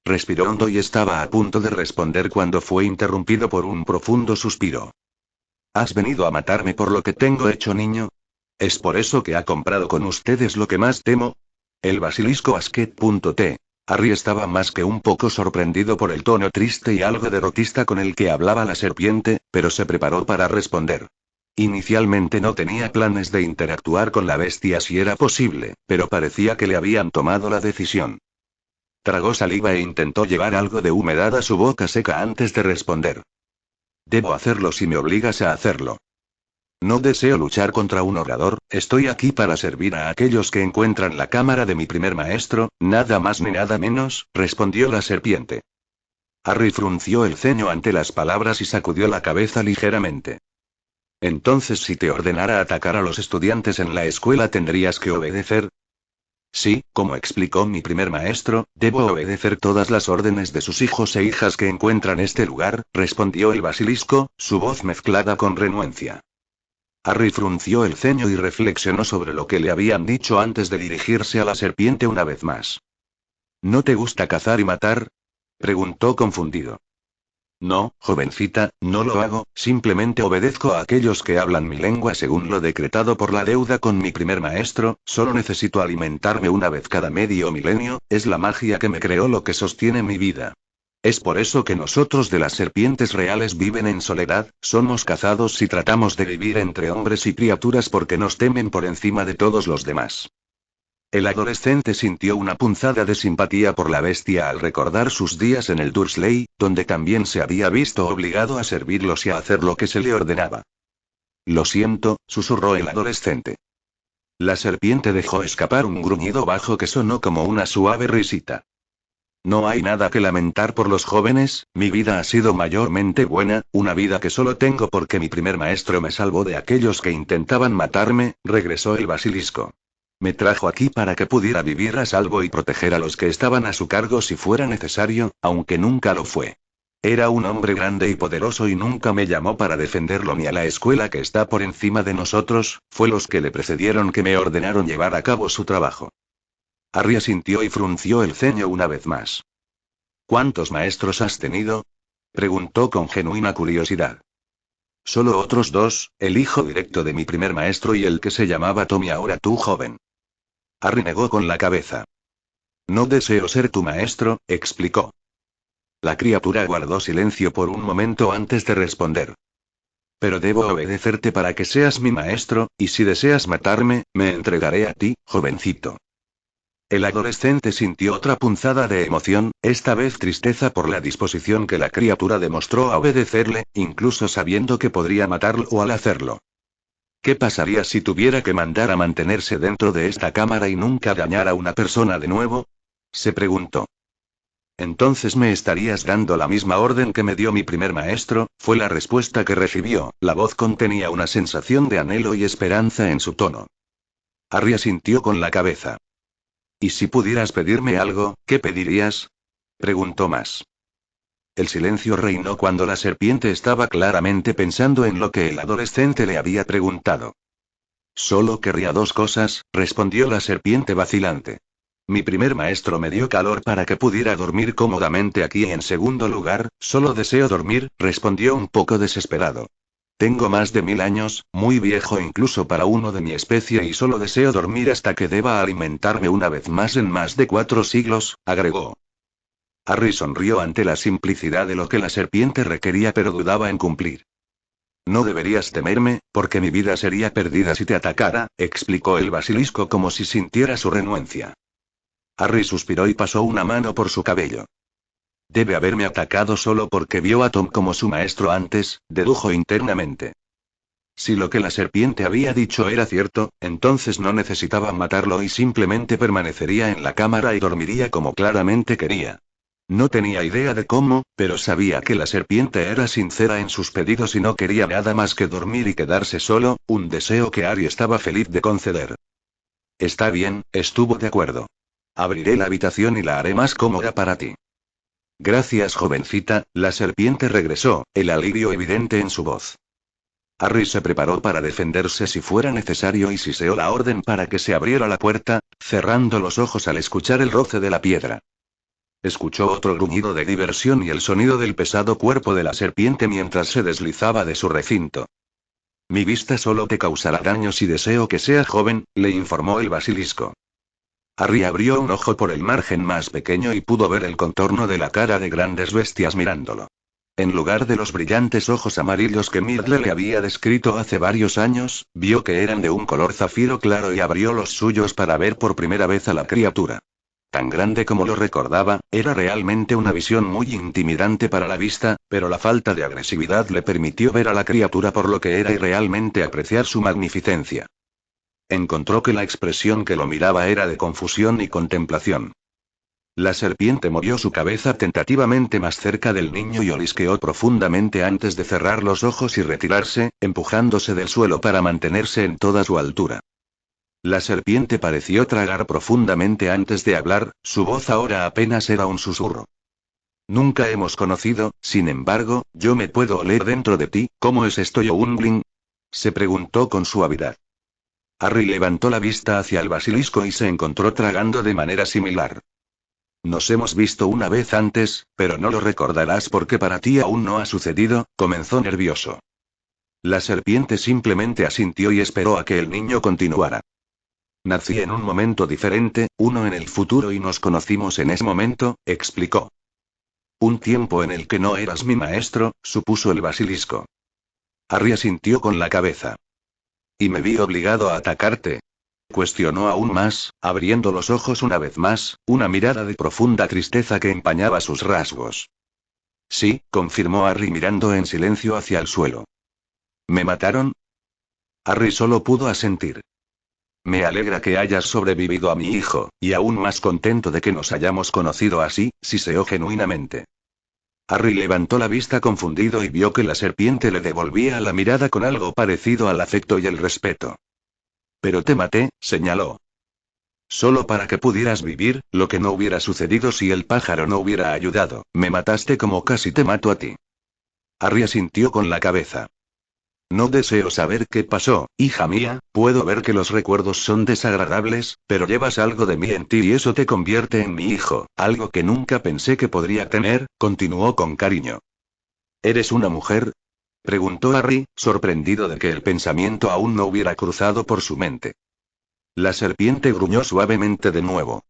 Speaker 1: Respiró hondo y estaba a punto de responder cuando fue interrumpido por un profundo suspiro. ¿Has venido a matarme por lo que tengo hecho, niño? ¿Es por eso que ha comprado con ustedes lo que más temo? El basilisco Asket.t. Harry estaba más que un poco sorprendido por el tono triste y algo derrotista con el que hablaba la serpiente, pero se preparó para responder. Inicialmente no tenía planes de interactuar con la bestia si era posible, pero parecía que le habían tomado la decisión. Tragó saliva e intentó llevar algo de humedad a su boca seca antes de responder. Debo hacerlo si me obligas a hacerlo. No deseo luchar contra un orador, estoy aquí para servir a aquellos que encuentran la cámara de mi primer maestro, nada más ni nada menos, respondió la serpiente. Harry frunció el ceño ante las palabras y sacudió la cabeza ligeramente. Entonces, si te ordenara atacar a los estudiantes en la escuela, ¿tendrías que obedecer? Sí, como explicó mi primer maestro, debo obedecer todas las órdenes de sus hijos e hijas que encuentran este lugar, respondió el basilisco, su voz mezclada con renuencia. Harry frunció el ceño y reflexionó sobre lo que le habían dicho antes de dirigirse a la serpiente una vez más. ¿No te gusta cazar y matar? Preguntó confundido. No, jovencita, no lo hago, simplemente obedezco a aquellos que hablan mi lengua según lo decretado por la deuda con mi primer maestro, solo necesito alimentarme una vez cada medio milenio, es la magia que me creó lo que sostiene mi vida. Es por eso que nosotros de las serpientes reales viven en soledad, somos cazados y tratamos de vivir entre hombres y criaturas porque nos temen por encima de todos los demás. El adolescente sintió una punzada de simpatía por la bestia al recordar sus días en el Dursley, donde también se había visto obligado a servirlos y a hacer lo que se le ordenaba. Lo siento, susurró el adolescente. La serpiente dejó escapar un gruñido bajo que sonó como una suave risita. No hay nada que lamentar por los jóvenes, mi vida ha sido mayormente buena, una vida que solo tengo porque mi primer maestro me salvó de aquellos que intentaban matarme, regresó el basilisco. Me trajo aquí para que pudiera vivir a salvo y proteger a los que estaban a su cargo si fuera necesario, aunque nunca lo fue. Era un hombre grande y poderoso y nunca me llamó para defenderlo ni a la escuela que está por encima de nosotros, fue los que le precedieron que me ordenaron llevar a cabo su trabajo. Harry asintió y frunció el ceño una vez más. ¿Cuántos maestros has tenido? Preguntó con genuina curiosidad. Solo otros dos, el hijo directo de mi primer maestro y el que se llamaba Tommy, ahora tú joven. Harry negó con la cabeza. No deseo ser tu maestro, explicó. La criatura guardó silencio por un momento antes de responder. Pero debo obedecerte para que seas mi maestro, y si deseas matarme, me entregaré a ti, jovencito. El adolescente sintió otra punzada de emoción, esta vez tristeza por la disposición que la criatura demostró a obedecerle, incluso sabiendo que podría matarlo al hacerlo. ¿Qué pasaría si tuviera que mandar a mantenerse dentro de esta cámara y nunca dañar a una persona de nuevo? Se preguntó. Entonces me estarías dando la misma orden que me dio mi primer maestro, fue la respuesta que recibió. La voz contenía una sensación de anhelo y esperanza en su tono. Harry asintió con la cabeza. ¿Y si pudieras pedirme algo, qué pedirías? Preguntó más. El silencio reinó cuando la serpiente estaba claramente pensando en lo que el adolescente le había preguntado. Solo querría dos cosas, respondió la serpiente vacilante. Mi primer maestro me dio calor para que pudiera dormir cómodamente aquí y en segundo lugar, solo deseo dormir, respondió un poco desesperado. Tengo más de 1000 años, muy viejo incluso para uno de mi especie y solo deseo dormir hasta que deba alimentarme una vez más en más de 4 siglos, agregó. Harry sonrió ante la simplicidad de lo que la serpiente requería pero dudaba en cumplir. No deberías temerme, porque mi vida sería perdida si te atacara, explicó el basilisco como si sintiera su renuencia. Harry suspiró y pasó una mano por su cabello. Debe haberme atacado solo porque vio a Tom como su maestro antes, dedujo internamente. Si lo que la serpiente había dicho era cierto, entonces no necesitaba matarlo y simplemente permanecería en la cámara y dormiría como claramente quería. No tenía idea de cómo, pero sabía que la serpiente era sincera en sus pedidos y no quería nada más que dormir y quedarse solo, un deseo que Harry estaba feliz de conceder. Está bien, estuvo de acuerdo. Abriré la habitación y la haré más cómoda para ti. Gracias, jovencita, la serpiente regresó, el alivio evidente en su voz. Harry se preparó para defenderse si fuera necesario y siseó la orden para que se abriera la puerta, cerrando los ojos al escuchar el roce de la piedra. Escuchó otro gruñido de diversión y el sonido del pesado cuerpo de la serpiente mientras se deslizaba de su recinto. Mi vista solo te causará daño si deseo que seas joven, le informó el basilisco. Harry abrió un ojo por el margen más pequeño y pudo ver el contorno de la cara de grandes bestias mirándolo. En lugar de los brillantes ojos amarillos que Myrtle le había descrito hace varios años, vio que eran de un color zafiro claro y abrió los suyos para ver por primera vez a la criatura. Tan grande como lo recordaba, era realmente una visión muy intimidante para la vista, pero la falta de agresividad le permitió ver a la criatura por lo que era y realmente apreciar su magnificencia. Encontró que la expresión que lo miraba era de confusión y contemplación. La serpiente movió su cabeza tentativamente más cerca del niño y olisqueó profundamente antes de cerrar los ojos y retirarse, empujándose del suelo para mantenerse en toda su altura. La serpiente pareció tragar profundamente antes de hablar, su voz ahora apenas era un susurro. Nunca hemos conocido, sin embargo, yo me puedo oler dentro de ti, ¿cómo es esto, Youngling? Se preguntó con suavidad. Harry levantó la vista hacia el basilisco y se encontró tragando de manera similar. Nos hemos visto una vez antes, pero no lo recordarás porque para ti aún no ha sucedido, comenzó nervioso. La serpiente simplemente asintió y esperó a que el niño continuara. Nací en un momento diferente, uno en el futuro y nos conocimos en ese momento, explicó. Un tiempo en el que no eras mi maestro, supuso el basilisco. Harry asintió con la cabeza. ¿Y me vi obligado a atacarte? Cuestionó aún más, abriendo los ojos una vez más, una mirada de profunda tristeza que empañaba sus rasgos. Sí, confirmó Harry mirando en silencio hacia el suelo. ¿Me mataron? Harry solo pudo asentir. Me alegra que hayas sobrevivido a mi hijo, y aún más contento de que nos hayamos conocido así, siseó genuinamente. Harry levantó la vista confundido y vio que la serpiente le devolvía la mirada con algo parecido al afecto y el respeto. Pero te maté, señaló. Solo para que pudieras vivir, lo que no hubiera sucedido si el pájaro no hubiera ayudado, me mataste como casi te mato a ti. Harry asintió con la cabeza. No deseo saber qué pasó, hija mía, puedo ver que los recuerdos son desagradables, pero llevas algo de mí en ti y eso te convierte en mi hijo, algo que nunca pensé que podría tener, continuó con cariño. ¿Eres una mujer? Preguntó Harry, sorprendido de que el pensamiento aún no hubiera cruzado por su mente. La serpiente gruñó suavemente de nuevo.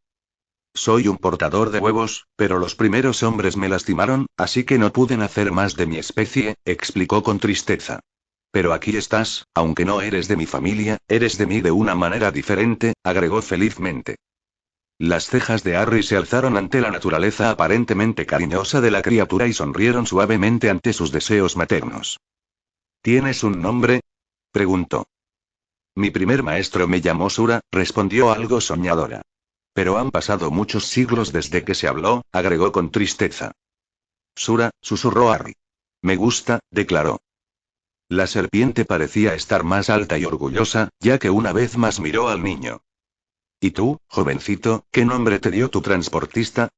Speaker 1: Soy un portador de huevos, pero los primeros hombres me lastimaron, así que no pude nacer más de mi especie, explicó con tristeza. Pero aquí estás, aunque no eres de mi familia, eres de mí de una manera diferente, agregó felizmente. Las cejas de Harry se alzaron ante la naturaleza aparentemente cariñosa de la criatura y sonrieron suavemente ante sus deseos maternos. ¿Tienes un nombre? Preguntó. Mi primer maestro me llamó Sura, respondió algo soñadora. Pero han pasado muchos siglos desde que se habló, agregó con tristeza. Sura, susurró Harry. Me gusta, declaró. La serpiente parecía estar más alta y orgullosa, ya que una vez más miró al niño. ¿Y tú, jovencito, qué nombre te dio tu transportista?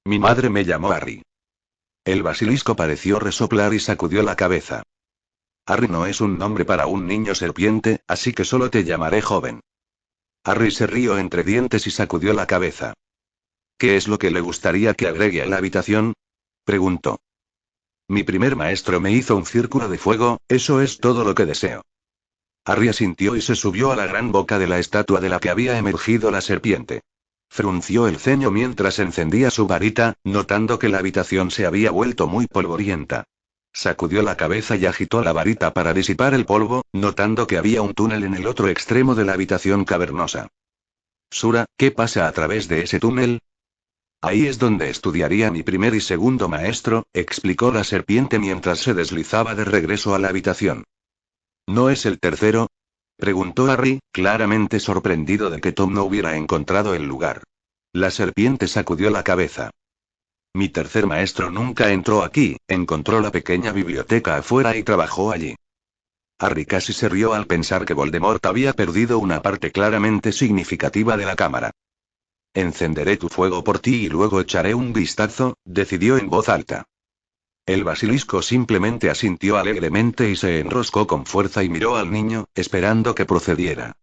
Speaker 1: Mi madre me llamó Harry. El basilisco pareció resoplar y sacudió la cabeza. Harry no es un nombre para un niño serpiente, así que solo te llamaré joven. Harry se rió entre dientes y sacudió la cabeza. ¿Qué es lo que le gustaría que agregue a la habitación? Preguntó. Mi primer maestro me hizo un círculo de fuego, eso es todo lo que deseo. Harry asintió y se subió a la gran boca de la estatua de la que había emergido la serpiente. Frunció el ceño mientras encendía su varita, notando que la habitación se había vuelto muy polvorienta. Sacudió la cabeza y agitó la varita para disipar el polvo, notando que había un túnel en el otro extremo de la habitación cavernosa. Sura, ¿qué pasa a través de ese túnel? Ahí es donde estudiaría mi primer y segundo maestro, explicó la serpiente mientras se deslizaba de regreso a la habitación. ¿No es el tercero? Preguntó Harry, claramente sorprendido de que Tom no hubiera encontrado el lugar. La serpiente sacudió la cabeza. Mi tercer maestro nunca entró aquí, encontró la pequeña biblioteca afuera y trabajó allí. Harry casi se rió al pensar que Voldemort había perdido una parte claramente significativa de la cámara. Encenderé tu fuego por ti y luego echaré un vistazo, decidió en voz alta. El basilisco simplemente asintió alegremente y se enroscó con fuerza y miró al niño, esperando que procediera.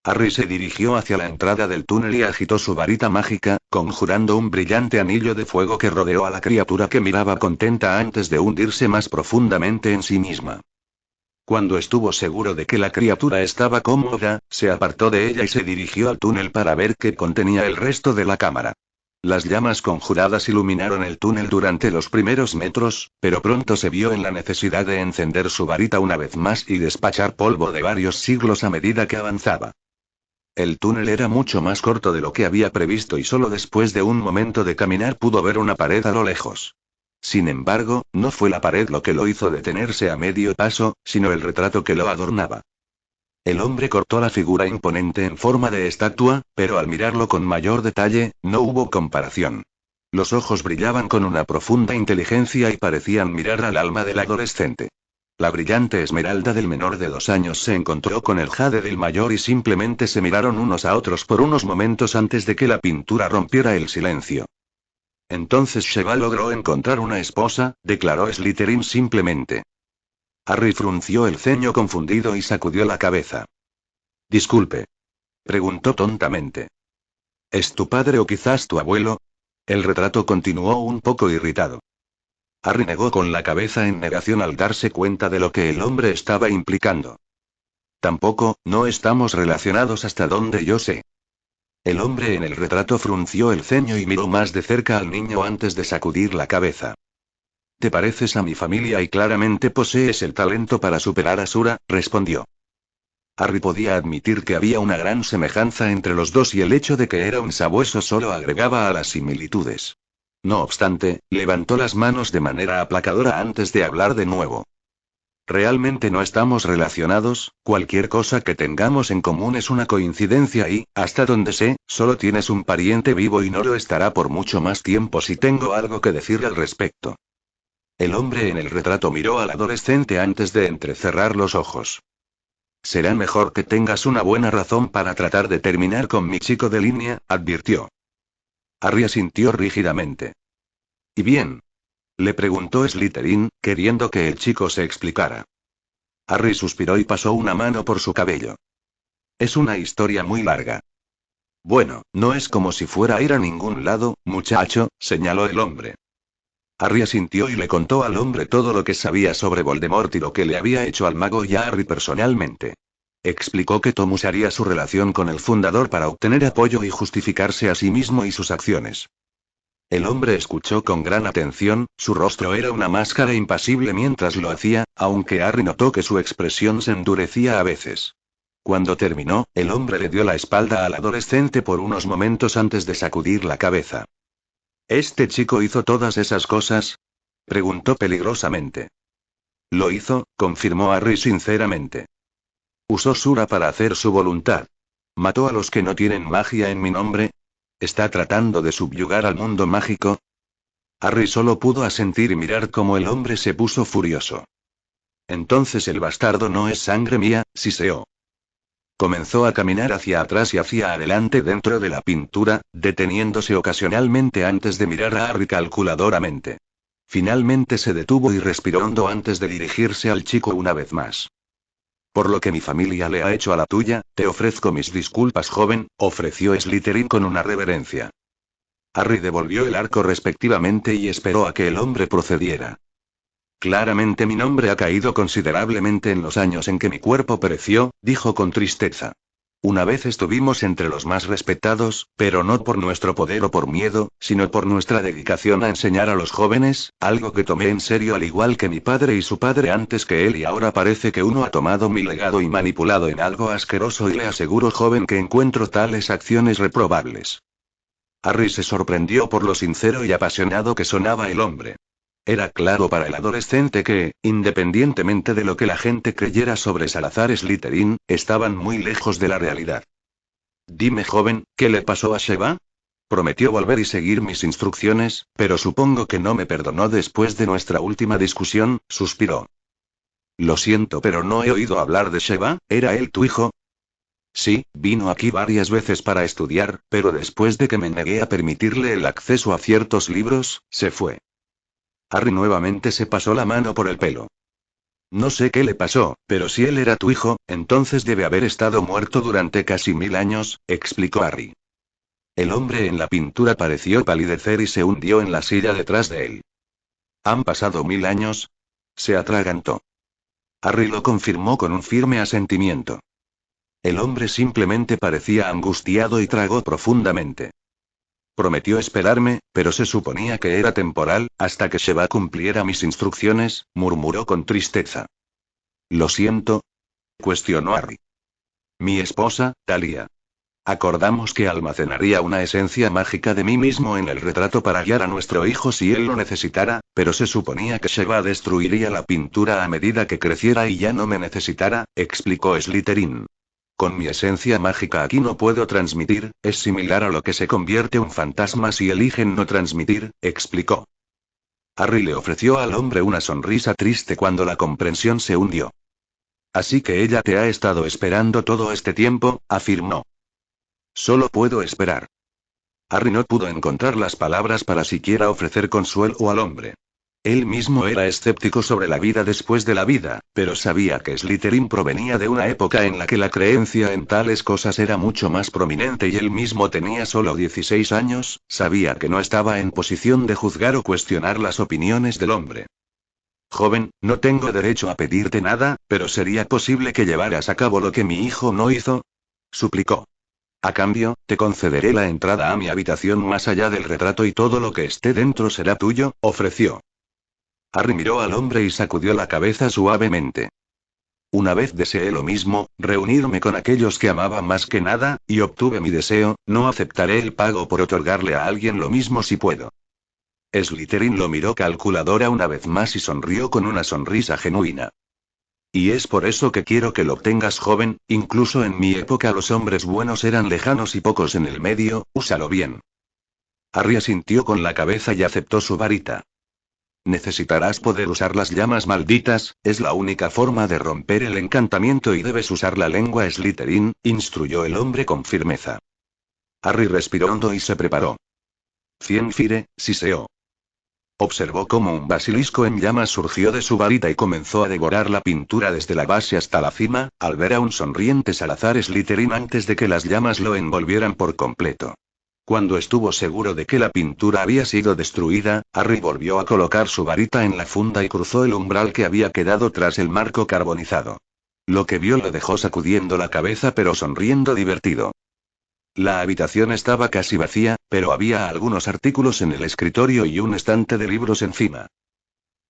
Speaker 1: Harry se dirigió hacia la entrada del túnel y agitó su varita mágica, conjurando un brillante anillo de fuego que rodeó a la criatura que miraba contenta antes de hundirse más profundamente en sí misma. Cuando estuvo seguro de que la criatura estaba cómoda, se apartó de ella y se dirigió al túnel para ver qué contenía el resto de la cámara. Las llamas conjuradas iluminaron el túnel durante los primeros metros, pero pronto se vio en la necesidad de encender su varita una vez más y despachar polvo de varios siglos a medida que avanzaba. El túnel era mucho más corto de lo que había previsto y solo después de un momento de caminar pudo ver una pared a lo lejos. Sin embargo, no fue la pared lo que lo hizo detenerse a medio paso, sino el retrato que lo adornaba. El hombre cortó la figura imponente en forma de estatua, pero al mirarlo con mayor detalle, no hubo comparación. Los ojos brillaban con una profunda inteligencia y parecían mirar al alma del adolescente. La brillante esmeralda del menor de 2 años se encontró con el jade del mayor y simplemente se miraron unos a otros por unos momentos antes de que la pintura rompiera el silencio. Entonces Sheva logró encontrar una esposa, declaró Slytherin simplemente. Harry frunció el ceño confundido y sacudió la cabeza. Disculpe. Preguntó tontamente. ¿Es tu padre o quizás tu abuelo? El retrato continuó un poco irritado. Harry negó con la cabeza en negación al darse cuenta de lo que el hombre estaba implicando. Tampoco, no estamos relacionados hasta donde yo sé. El hombre en el retrato frunció el ceño y miró más de cerca al niño antes de sacudir la cabeza. Te pareces a mi familia y claramente posees el talento para superar a Sura, respondió. Harry podía admitir que había una gran semejanza entre los dos y el hecho de que era un sabueso solo agregaba a las similitudes. No obstante, levantó las manos de manera aplacadora antes de hablar de nuevo. Realmente no estamos relacionados, cualquier cosa que tengamos en común es una coincidencia y, hasta donde sé, solo tienes un pariente vivo y no lo estará por mucho más tiempo si tengo algo que decir al respecto. El hombre en el retrato miró al adolescente antes de entrecerrar los ojos. Será mejor que tengas una buena razón para tratar de terminar con mi chico de línea, advirtió. Harry asintió rígidamente. ¿Y bien? Le preguntó Slytherin, queriendo que el chico se explicara. Harry suspiró y pasó una mano por su cabello. Es una historia muy larga. Bueno, no es como si fuera a ir a ningún lado, muchacho, señaló el hombre. Harry asintió y le contó al hombre todo lo que sabía sobre Voldemort y lo que le había hecho al mago y a Harry personalmente. Explicó que Tom usaría su relación con el fundador para obtener apoyo y justificarse a sí mismo y sus acciones. El hombre escuchó con gran atención, su rostro era una máscara impasible mientras lo hacía, aunque Harry notó que su expresión se endurecía a veces. Cuando terminó, el hombre le dio la espalda al adolescente por unos momentos antes de sacudir la cabeza. ¿Este chico hizo todas esas cosas? Preguntó peligrosamente. Lo hizo, confirmó Harry sinceramente. Usó Sura para hacer su voluntad. Mató a los que no tienen magia en mi nombre. ¿Está tratando de subyugar al mundo mágico? Harry solo pudo asentir y mirar cómo el hombre se puso furioso. Entonces el bastardo no es sangre mía, siseó. Comenzó a caminar hacia atrás y hacia adelante dentro de la pintura, deteniéndose ocasionalmente antes de mirar a Harry calculadoramente. Finalmente se detuvo y respiró hondo antes de dirigirse al chico una vez más. Por lo que mi familia le ha hecho a la tuya, te ofrezco mis disculpas, joven, ofreció Slytherin con una reverencia. Harry devolvió el arco respectivamente y esperó a que el hombre procediera. Claramente mi nombre ha caído considerablemente en los años en que mi cuerpo pereció, dijo con tristeza. Una vez estuvimos entre los más respetados, pero no por nuestro poder o por miedo, sino por nuestra dedicación a enseñar a los jóvenes, algo que tomé en serio al igual que mi padre y su padre antes que él, y ahora parece que uno ha tomado mi legado y manipulado en algo asqueroso, y le aseguro, joven, que encuentro tales acciones reprobables. Harry se sorprendió por lo sincero y apasionado que sonaba el hombre. Era claro para el adolescente que, independientemente de lo que la gente creyera sobre Salazar Slytherin, estaban muy lejos de la realidad. Dime, joven, ¿qué le pasó a Sheva? Prometió volver y seguir mis instrucciones, pero supongo que no me perdonó después de nuestra última discusión, suspiró. Lo siento, pero no he oído hablar de Sheva. ¿Era él tu hijo? Sí, vino aquí varias veces para estudiar, pero después de que me negué a permitirle el acceso a ciertos libros, se fue. Harry nuevamente se pasó la mano por el pelo. No sé qué le pasó, pero si él era tu hijo, entonces debe haber estado muerto durante casi 1000 años, explicó Harry. El hombre en la pintura pareció palidecer y se hundió en la silla detrás de él. ¿Han pasado 1000 años? Se atragantó. Harry lo confirmó con un firme asentimiento. El hombre simplemente parecía angustiado y tragó profundamente. Prometió esperarme, pero se suponía que era temporal, hasta que Sheva cumpliera mis instrucciones, murmuró con tristeza. ¿Lo siento?, cuestionó Harry. Mi esposa, Talia. Acordamos que almacenaría una esencia mágica de mí mismo en el retrato para guiar a nuestro hijo si él lo necesitara, pero se suponía que Sheva destruiría la pintura a medida que creciera y ya no me necesitara, explicó Slytherin. Con mi esencia mágica aquí no puedo transmitir, es similar a lo que se convierte un fantasma si eligen no transmitir, explicó. Harry le ofreció al hombre una sonrisa triste cuando la comprensión se hundió. Así que ella te ha estado esperando todo este tiempo, afirmó. Solo puedo esperar. Harry no pudo encontrar las palabras para siquiera ofrecer consuelo al hombre. Él mismo era escéptico sobre la vida después de la vida, pero sabía que Slytherin provenía de una época en la que la creencia en tales cosas era mucho más prominente y él mismo tenía solo 16 años, sabía que no estaba en posición de juzgar o cuestionar las opiniones del hombre. Joven, no tengo derecho a pedirte nada, pero ¿sería posible que llevaras a cabo lo que mi hijo no hizo?, suplicó. A cambio, te concederé la entrada a mi habitación más allá del retrato y todo lo que esté dentro será tuyo, ofreció. Harry miró al hombre y sacudió la cabeza suavemente. Una vez deseé lo mismo, reunirme con aquellos que amaba más que nada, y obtuve mi deseo, no aceptaré el pago por otorgarle a alguien lo mismo si puedo. Slytherin lo miró calculadora una vez más y sonrió con una sonrisa genuina. Y es por eso que quiero que lo obtengas, joven, incluso en mi época los hombres buenos eran lejanos y pocos en el medio, úsalo bien. Harry asintió con la cabeza y aceptó su varita. Necesitarás poder usar las llamas malditas, es la única forma de romper el encantamiento y debes usar la lengua Slytherin, instruyó el hombre con firmeza. Harry respiró hondo y se preparó. Cienfire, siseó. Observó cómo un basilisco en llamas surgió de su varita y comenzó a devorar la pintura desde la base hasta la cima, al ver a un sonriente Salazar Slytherin antes de que las llamas lo envolvieran por completo. Cuando estuvo seguro de que la pintura había sido destruida, Harry volvió a colocar su varita en la funda y cruzó el umbral que había quedado tras el marco carbonizado. Lo que vio lo dejó sacudiendo la cabeza pero sonriendo divertido. La habitación estaba casi vacía, pero había algunos artículos en el escritorio y un estante de libros encima.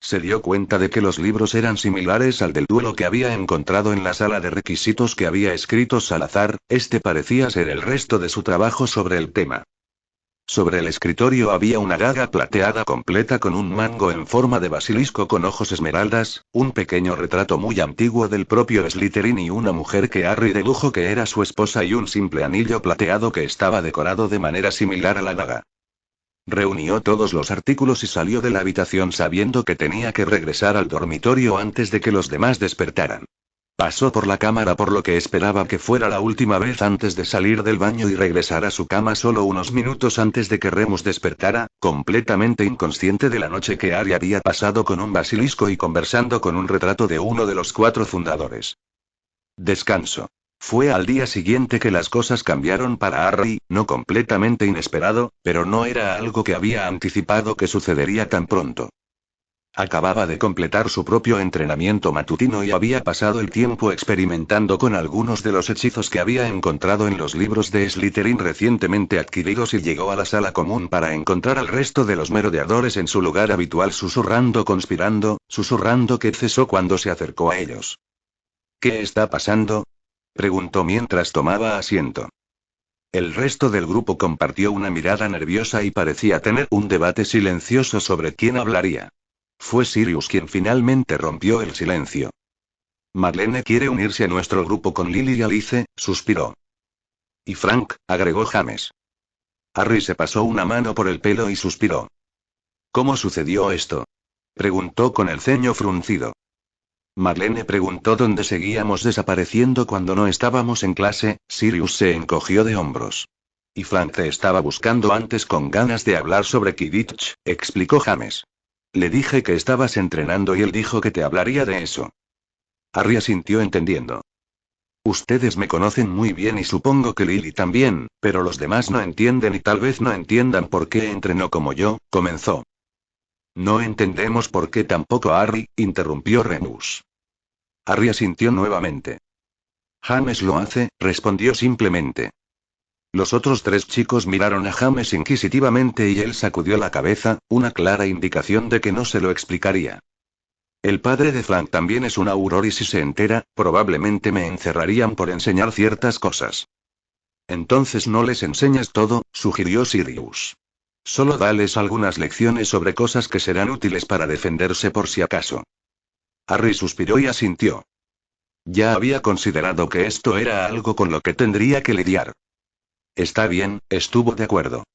Speaker 1: Se dio cuenta de que los libros eran similares al del duelo que había encontrado en la sala de requisitos que había escrito Salazar, este parecía ser el resto de su trabajo sobre el tema. Sobre el escritorio había una daga plateada completa con un mango en forma de basilisco con ojos esmeraldas, un pequeño retrato muy antiguo del propio Slytherin y una mujer que Harry dedujo que era su esposa y un simple anillo plateado que estaba decorado de manera similar a la daga. Reunió todos los artículos y salió de la habitación sabiendo que tenía que regresar al dormitorio antes de que los demás despertaran. Pasó por la cámara por lo que esperaba que fuera la última vez antes de salir del baño y regresar a su cama solo unos minutos antes de que Remus despertara, completamente inconsciente de la noche que Harry había pasado con un basilisco y conversando con un retrato de uno de los 4 fundadores. Descanso. Fue al día siguiente que las cosas cambiaron para Harry, no completamente inesperado, pero no era algo que había anticipado que sucedería tan pronto. Acababa de completar su propio entrenamiento matutino y había pasado el tiempo experimentando con algunos de los hechizos que había encontrado en los libros de Slytherin recientemente adquiridos y llegó a la sala común para encontrar al resto de los merodeadores en su lugar habitual susurrando que cesó cuando se acercó a ellos. ¿Qué está pasando?, preguntó mientras tomaba asiento. El resto del grupo compartió una mirada nerviosa y parecía tener un debate silencioso sobre quién hablaría. Fue Sirius quien finalmente rompió el silencio. Marlene quiere unirse a nuestro grupo con Lily y Alice, suspiró. Y Frank, agregó James. Harry se pasó una mano por el pelo y suspiró. ¿Cómo sucedió esto?, preguntó con el ceño fruncido. Marlene preguntó dónde seguíamos desapareciendo cuando no estábamos en clase. Sirius se encogió de hombros. Y Frank te estaba buscando antes con ganas de hablar sobre Quidditch, explicó James. Le dije que estabas entrenando y él dijo que te hablaría de eso. Harry asintió entendiendo. Ustedes me conocen muy bien y supongo que Lily también, pero los demás no entienden y tal vez no entiendan por qué entrenó como yo, comenzó. No entendemos por qué tampoco Harry, interrumpió Remus. Harry asintió nuevamente. James lo hace, respondió simplemente. Los otros 3 chicos miraron a James inquisitivamente y él sacudió la cabeza, una clara indicación de que no se lo explicaría. El padre de Frank también es un auror y si se entera, probablemente me encerrarían por enseñar ciertas cosas. Entonces no les enseñas todo, sugirió Sirius. Solo dales algunas lecciones sobre cosas que serán útiles para defenderse por si acaso. Harry suspiró y asintió. Ya había considerado que esto era algo con lo que tendría que lidiar. Está bien, estuvo de acuerdo.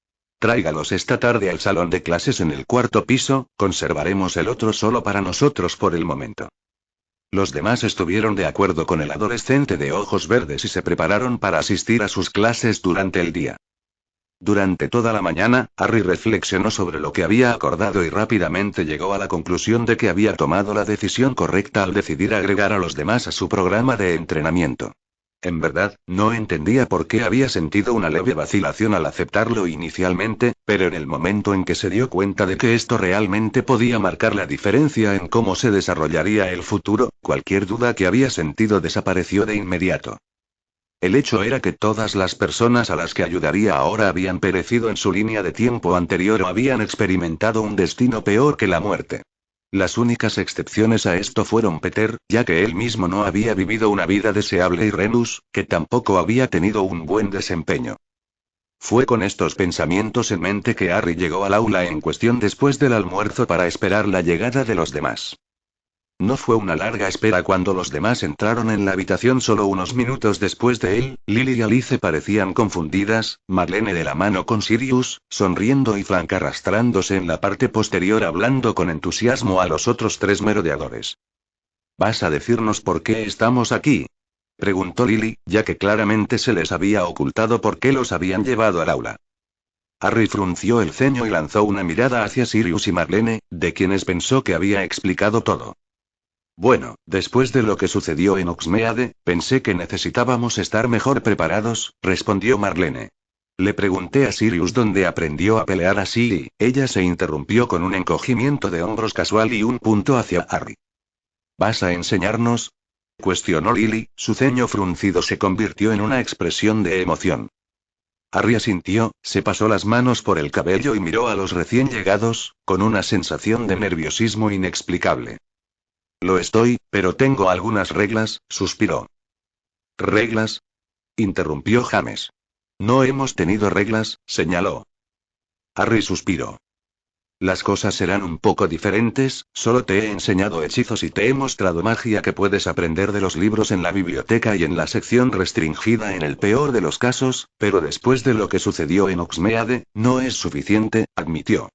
Speaker 1: Tráigalos esta tarde al salón de clases en el 4º piso, conservaremos el otro solo para nosotros por el momento. Los demás estuvieron de acuerdo con el adolescente de ojos verdes y se prepararon para asistir a sus clases durante el día. Durante toda la mañana, Harry reflexionó sobre lo que había acordado y rápidamente llegó a la conclusión de que había tomado la decisión correcta al decidir agregar a los demás a su programa de entrenamiento. En verdad, no entendía por qué había sentido una leve vacilación al aceptarlo inicialmente, pero en el momento en que se dio cuenta de que esto realmente podía marcar la diferencia en cómo se desarrollaría el futuro, cualquier duda que había sentido desapareció de inmediato. El hecho era que todas las personas a las que ayudaría ahora habían perecido en su línea de tiempo anterior o habían experimentado un destino peor que la muerte. Las únicas excepciones a esto fueron Peter, ya que él mismo no había vivido una vida deseable y Remus, que tampoco había tenido un buen desempeño. Fue con estos pensamientos en mente que Harry llegó al aula en cuestión después del almuerzo para esperar la llegada de los demás. No fue una larga espera cuando los demás entraron en la habitación solo unos minutos después de él. Lily y Alice parecían confundidas, Marlene de la mano con Sirius, sonriendo y Frank arrastrándose en la parte posterior hablando con entusiasmo a los otros 3 merodeadores. ¿Vas a decirnos por qué estamos aquí?, preguntó Lily, ya que claramente se les había ocultado por qué los habían llevado al aula. Harry frunció el ceño y lanzó una mirada hacia Sirius y Marlene, de quienes pensó que había explicado todo. Bueno, después de lo que sucedió en Hogsmeade, pensé que necesitábamos estar mejor preparados, respondió Marlene. Le pregunté a Sirius dónde aprendió a pelear así y ella se interrumpió con un encogimiento de hombros casual y un punto hacia Harry. ¿Vas a enseñarnos?, cuestionó Lily, su ceño fruncido se convirtió en una expresión de emoción. Harry asintió, se pasó las manos por el cabello y miró a los recién llegados, con una sensación de nerviosismo inexplicable. Lo estoy, pero tengo algunas reglas, suspiró. ¿Reglas?, interrumpió James. No hemos tenido reglas, señaló. Harry suspiró. Las cosas serán un poco diferentes, solo te he enseñado hechizos y te he mostrado magia que puedes aprender de los libros en la biblioteca y en la sección restringida en el peor de los casos, pero después de lo que sucedió en Hogsmeade, no es suficiente, admitió.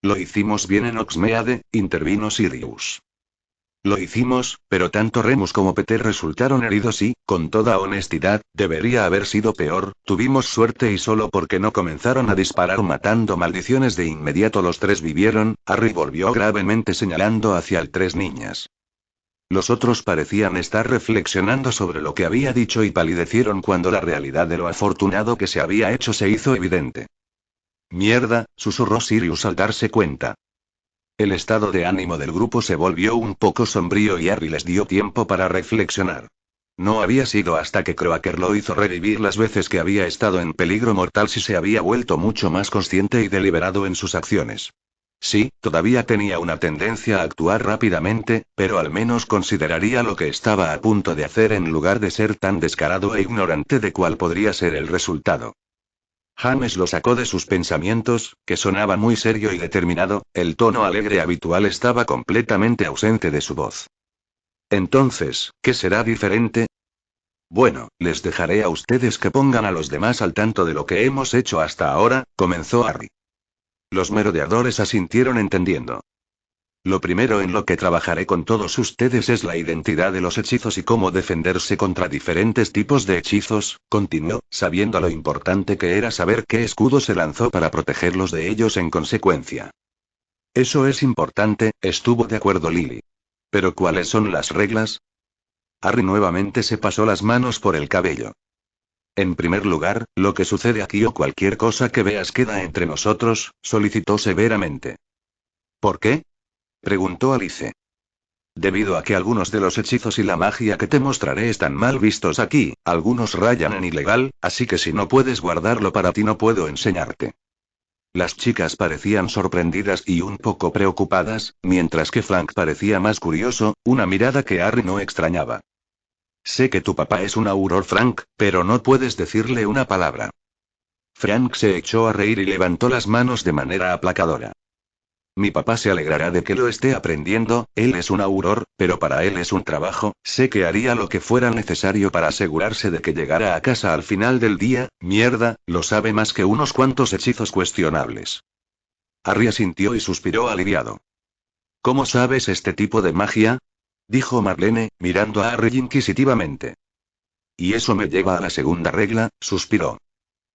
Speaker 1: Lo hicimos bien en Hogsmeade, intervino Sirius. Lo hicimos, pero tanto Remus como Peter resultaron heridos y, con toda honestidad, debería haber sido peor. Tuvimos suerte y solo porque no comenzaron a disparar matando maldiciones de inmediato los tres vivieron. Harry volvió gravemente señalando hacia el tres niñas. Los otros parecían estar reflexionando sobre lo que había dicho y palidecieron cuando la realidad de lo afortunado que se había hecho se hizo evidente. Mierda, susurró Sirius al darse cuenta. El estado de ánimo del grupo se volvió un poco sombrío y Harry les dio tiempo para reflexionar. No había sido hasta que Croaker lo hizo revivir las veces que había estado en peligro mortal si se había vuelto mucho más consciente y deliberado en sus acciones. Sí, todavía tenía una tendencia a actuar rápidamente, pero al menos consideraría lo que estaba a punto de hacer en lugar de ser tan descarado e ignorante de cuál podría ser el resultado. James lo sacó de sus pensamientos, que sonaba muy serio y determinado, el tono alegre habitual estaba completamente ausente de su voz. Entonces, ¿qué será diferente? Bueno, les dejaré a ustedes que pongan a los demás al tanto de lo que hemos hecho hasta ahora, comenzó Harry. Los merodeadores asintieron entendiendo. Lo primero en lo que trabajaré con todos ustedes es la identidad de los hechizos y cómo defenderse contra diferentes tipos de hechizos, continuó, sabiendo lo importante que era saber qué escudo se lanzó para protegerlos de ellos en consecuencia. Eso es importante, estuvo de acuerdo Lily. ¿Pero cuáles son las reglas? Harry nuevamente se pasó las manos por el cabello. En primer lugar, lo que sucede aquí o cualquier cosa que veas queda entre nosotros, solicitó severamente. ¿Por qué? Preguntó Alice. Debido a que algunos de los hechizos y la magia que te mostraré están mal vistos aquí, algunos rayan en ilegal, así que si no puedes guardarlo para ti no puedo enseñarte. Las chicas parecían sorprendidas y un poco preocupadas, mientras que Frank parecía más curioso, una mirada que Harry no extrañaba. Sé que tu papá es un auror, Frank, pero no puedes decirle una palabra. Frank se echó a reír y levantó las manos de manera aplacadora. Mi papá se alegrará de que lo esté aprendiendo, él es un auror, pero para él es un trabajo, sé que haría lo que fuera necesario para asegurarse de que llegara a casa al final del día. Mierda, lo sabe más que unos cuantos hechizos cuestionables. Harry asintió y suspiró aliviado. ¿Cómo sabes este tipo de magia? Dijo Marlene, mirando a Harry inquisitivamente. Y eso me lleva a la segunda regla, suspiró.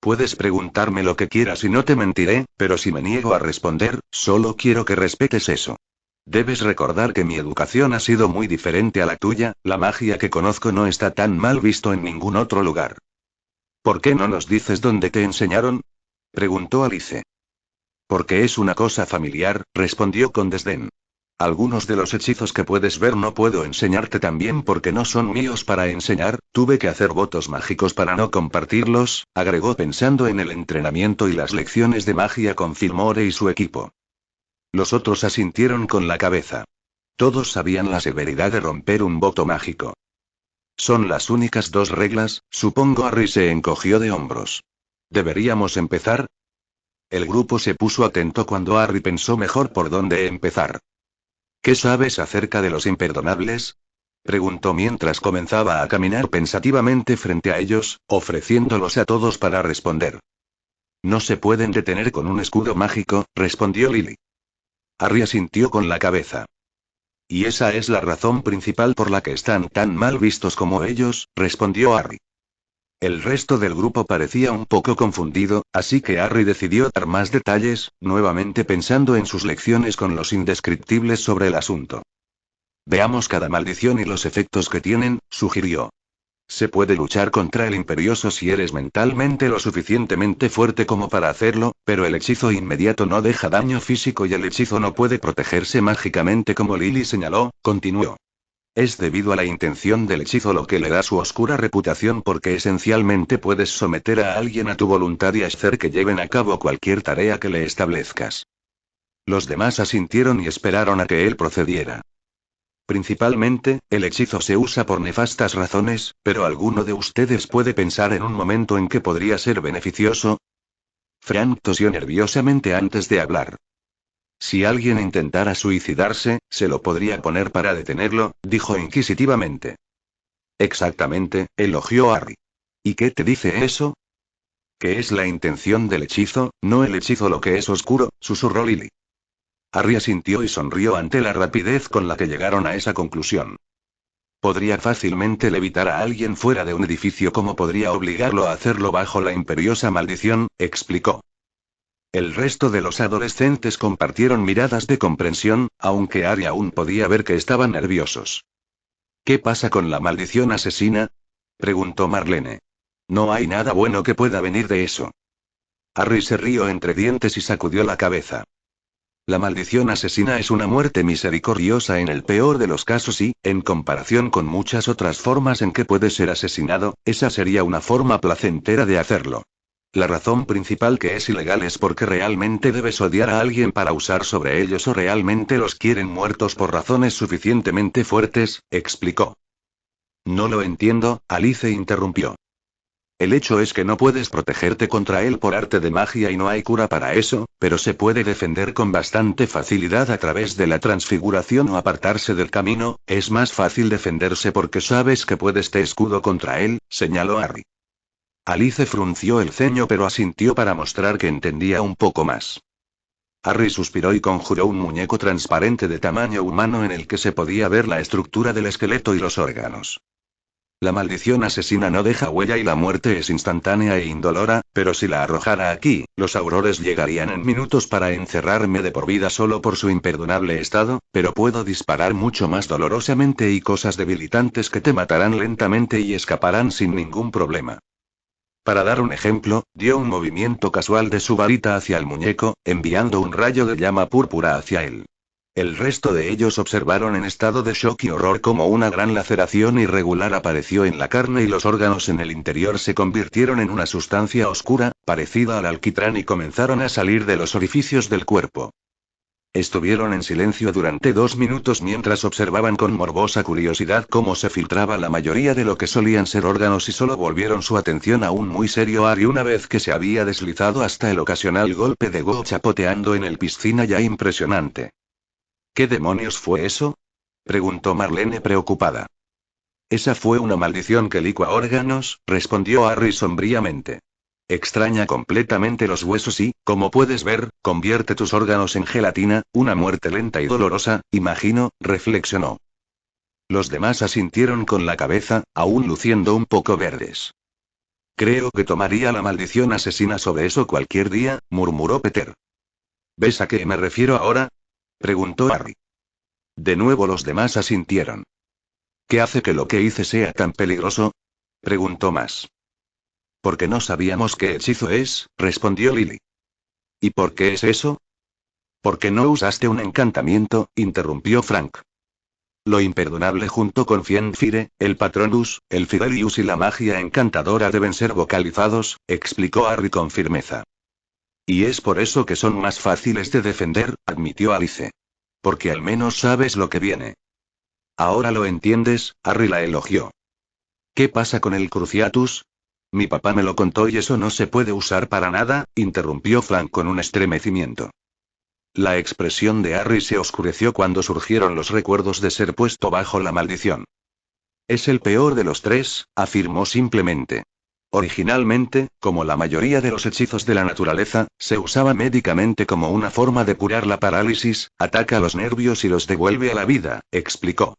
Speaker 1: Puedes preguntarme lo que quieras y no te mentiré, pero si me niego a responder, solo quiero que respetes eso. Debes recordar que mi educación ha sido muy diferente a la tuya, la magia que conozco no está tan mal visto en ningún otro lugar. ¿Por qué no nos dices dónde te enseñaron? Preguntó Alice. Porque es una cosa familiar, respondió con desdén. Algunos de los hechizos que puedes ver no puedo enseñarte también porque no son míos para enseñar, tuve que hacer votos mágicos para no compartirlos, agregó pensando en el entrenamiento y las lecciones de magia con Fillmore y su equipo. Los otros asintieron con la cabeza. Todos sabían la severidad de romper un voto mágico. Son las únicas dos reglas, supongo. Harry se encogió de hombros. ¿Deberíamos empezar? El grupo se puso atento cuando Harry pensó mejor por dónde empezar. ¿Qué sabes acerca de los imperdonables? Preguntó mientras comenzaba a caminar pensativamente frente a ellos, ofreciéndolos a todos para responder. No se pueden detener con un escudo mágico, respondió Lily. Harry asintió con la cabeza. Y esa es la razón principal por la que están tan mal vistos como ellos, respondió Harry. El resto del grupo parecía un poco confundido, así que Harry decidió dar más detalles, nuevamente pensando en sus lecciones con los indescriptibles sobre el asunto. Veamos cada maldición y los efectos que tienen, sugirió. Se puede luchar contra el imperioso si eres mentalmente lo suficientemente fuerte como para hacerlo, pero el hechizo inmediato no deja daño físico y el hechizo no puede protegerse mágicamente como Lily señaló, continuó. Es debido a la intención del hechizo lo que le da su oscura reputación porque esencialmente puedes someter a alguien a tu voluntad y hacer que lleven a cabo cualquier tarea que le establezcas. Los demás asintieron y esperaron a que él procediera. Principalmente, el hechizo se usa por nefastas razones, pero ¿alguno de ustedes puede pensar en un momento en que podría ser beneficioso? Frank tosió nerviosamente antes de hablar. Si alguien intentara suicidarse, se lo podría poner para detenerlo, dijo inquisitivamente. Exactamente, elogió Harry. ¿Y qué te dice eso? Que es la intención del hechizo, no el hechizo lo que es oscuro, susurró Lily. Harry asintió y sonrió ante la rapidez con la que llegaron a esa conclusión. Podría fácilmente levitar a alguien fuera de un edificio como podría obligarlo a hacerlo bajo la imperiosa maldición, explicó. El resto de los adolescentes compartieron miradas de comprensión, aunque Harry aún podía ver que estaban nerviosos. ¿Qué pasa con la maldición asesina? Preguntó Marlene. No hay nada bueno que pueda venir de eso. Harry se rió entre dientes y sacudió la cabeza. La maldición asesina es una muerte misericordiosa en el peor de los casos y, en comparación con muchas otras formas en que puede ser asesinado, esa sería una forma placentera de hacerlo. La razón principal que es ilegal es porque realmente debes odiar a alguien para usar sobre ellos o realmente los quieren muertos por razones suficientemente fuertes, explicó. No lo entiendo, Alice interrumpió. El hecho es que no puedes protegerte contra él por arte de magia y no hay cura para eso, pero se puede defender con bastante facilidad a través de la transfiguración o apartarse del camino, es más fácil defenderse porque sabes que puedes te escudo contra él, señaló Harry. Alice frunció el ceño pero asintió para mostrar que entendía un poco más. Harry suspiró y conjuró un muñeco transparente de tamaño humano en el que se podía ver la estructura del esqueleto y los órganos. La maldición asesina no deja huella y la muerte es instantánea e indolora, pero si la arrojara aquí, los aurores llegarían en minutos para encerrarme de por vida solo por su imperdonable estado, pero puedo disparar mucho más dolorosamente y cosas debilitantes que te matarán lentamente y escaparán sin ningún problema. Para dar un ejemplo, dio un movimiento casual de su varita hacia el muñeco, enviando un rayo de llama púrpura hacia él. El resto de ellos observaron en estado de shock y horror cómo una gran laceración irregular apareció en la carne y los órganos en el interior se convirtieron en una sustancia oscura, parecida al alquitrán y comenzaron a salir de los orificios del cuerpo. Estuvieron en silencio durante 2 minutos mientras observaban con morbosa curiosidad cómo se filtraba la mayoría de lo que solían ser órganos y solo volvieron su atención a un muy serio Harry una vez que se había deslizado hasta el ocasional golpe de Go chapoteando en el piscina ya impresionante. ¿Qué demonios fue eso? Preguntó Marlene preocupada. Esa fue una maldición que licua órganos, respondió Harry sombríamente. Extraña completamente los huesos y, como puedes ver, convierte tus órganos en gelatina, una muerte lenta y dolorosa, imagino, reflexionó. Los demás asintieron con la cabeza, aún luciendo un poco verdes. Creo que tomaría la maldición asesina sobre eso cualquier día, murmuró Peter. ¿Ves a qué me refiero ahora? Preguntó Harry. De nuevo los demás asintieron. ¿Qué hace que lo que hice sea tan peligroso? Preguntó más. Porque no sabíamos qué hechizo es, respondió Lily. ¿Y por qué es eso? Porque no usaste un encantamiento, interrumpió Frank. Lo imperdonable junto con Fiendfire, el Patronus, el Fidelius y la magia encantadora deben ser vocalizados, explicó Harry con firmeza. Y es por eso que son más fáciles de defender, admitió Alice. Porque al menos sabes lo que viene. Ahora lo entiendes, Harry la elogió. ¿Qué pasa con el Cruciatus? Mi papá me lo contó y eso no se puede usar para nada, interrumpió Frank con un estremecimiento. La expresión de Harry se oscureció cuando surgieron los recuerdos de ser puesto bajo la maldición. Es el peor de los tres, afirmó simplemente. Originalmente, como la mayoría de los hechizos de la naturaleza, se usaba médicamente como una forma de curar la parálisis, ataca los nervios y los devuelve a la vida, explicó.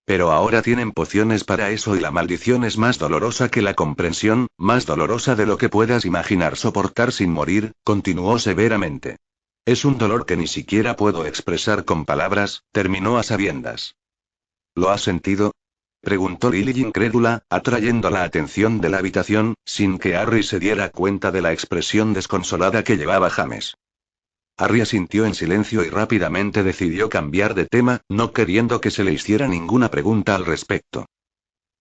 Speaker 1: Pero ahora tienen pociones para eso y la maldición es más dolorosa que la comprensión, más dolorosa de lo que puedas imaginar soportar sin morir, continuó severamente. Es un dolor que ni siquiera puedo expresar con palabras, terminó a sabiendas. ¿Lo has sentido? Preguntó Lily incrédula, atrayendo la atención de la habitación, sin que Harry se diera cuenta de la expresión desconsolada que llevaba James. Harry asintió en silencio y rápidamente decidió cambiar de tema, no queriendo que se le hiciera ninguna pregunta al respecto.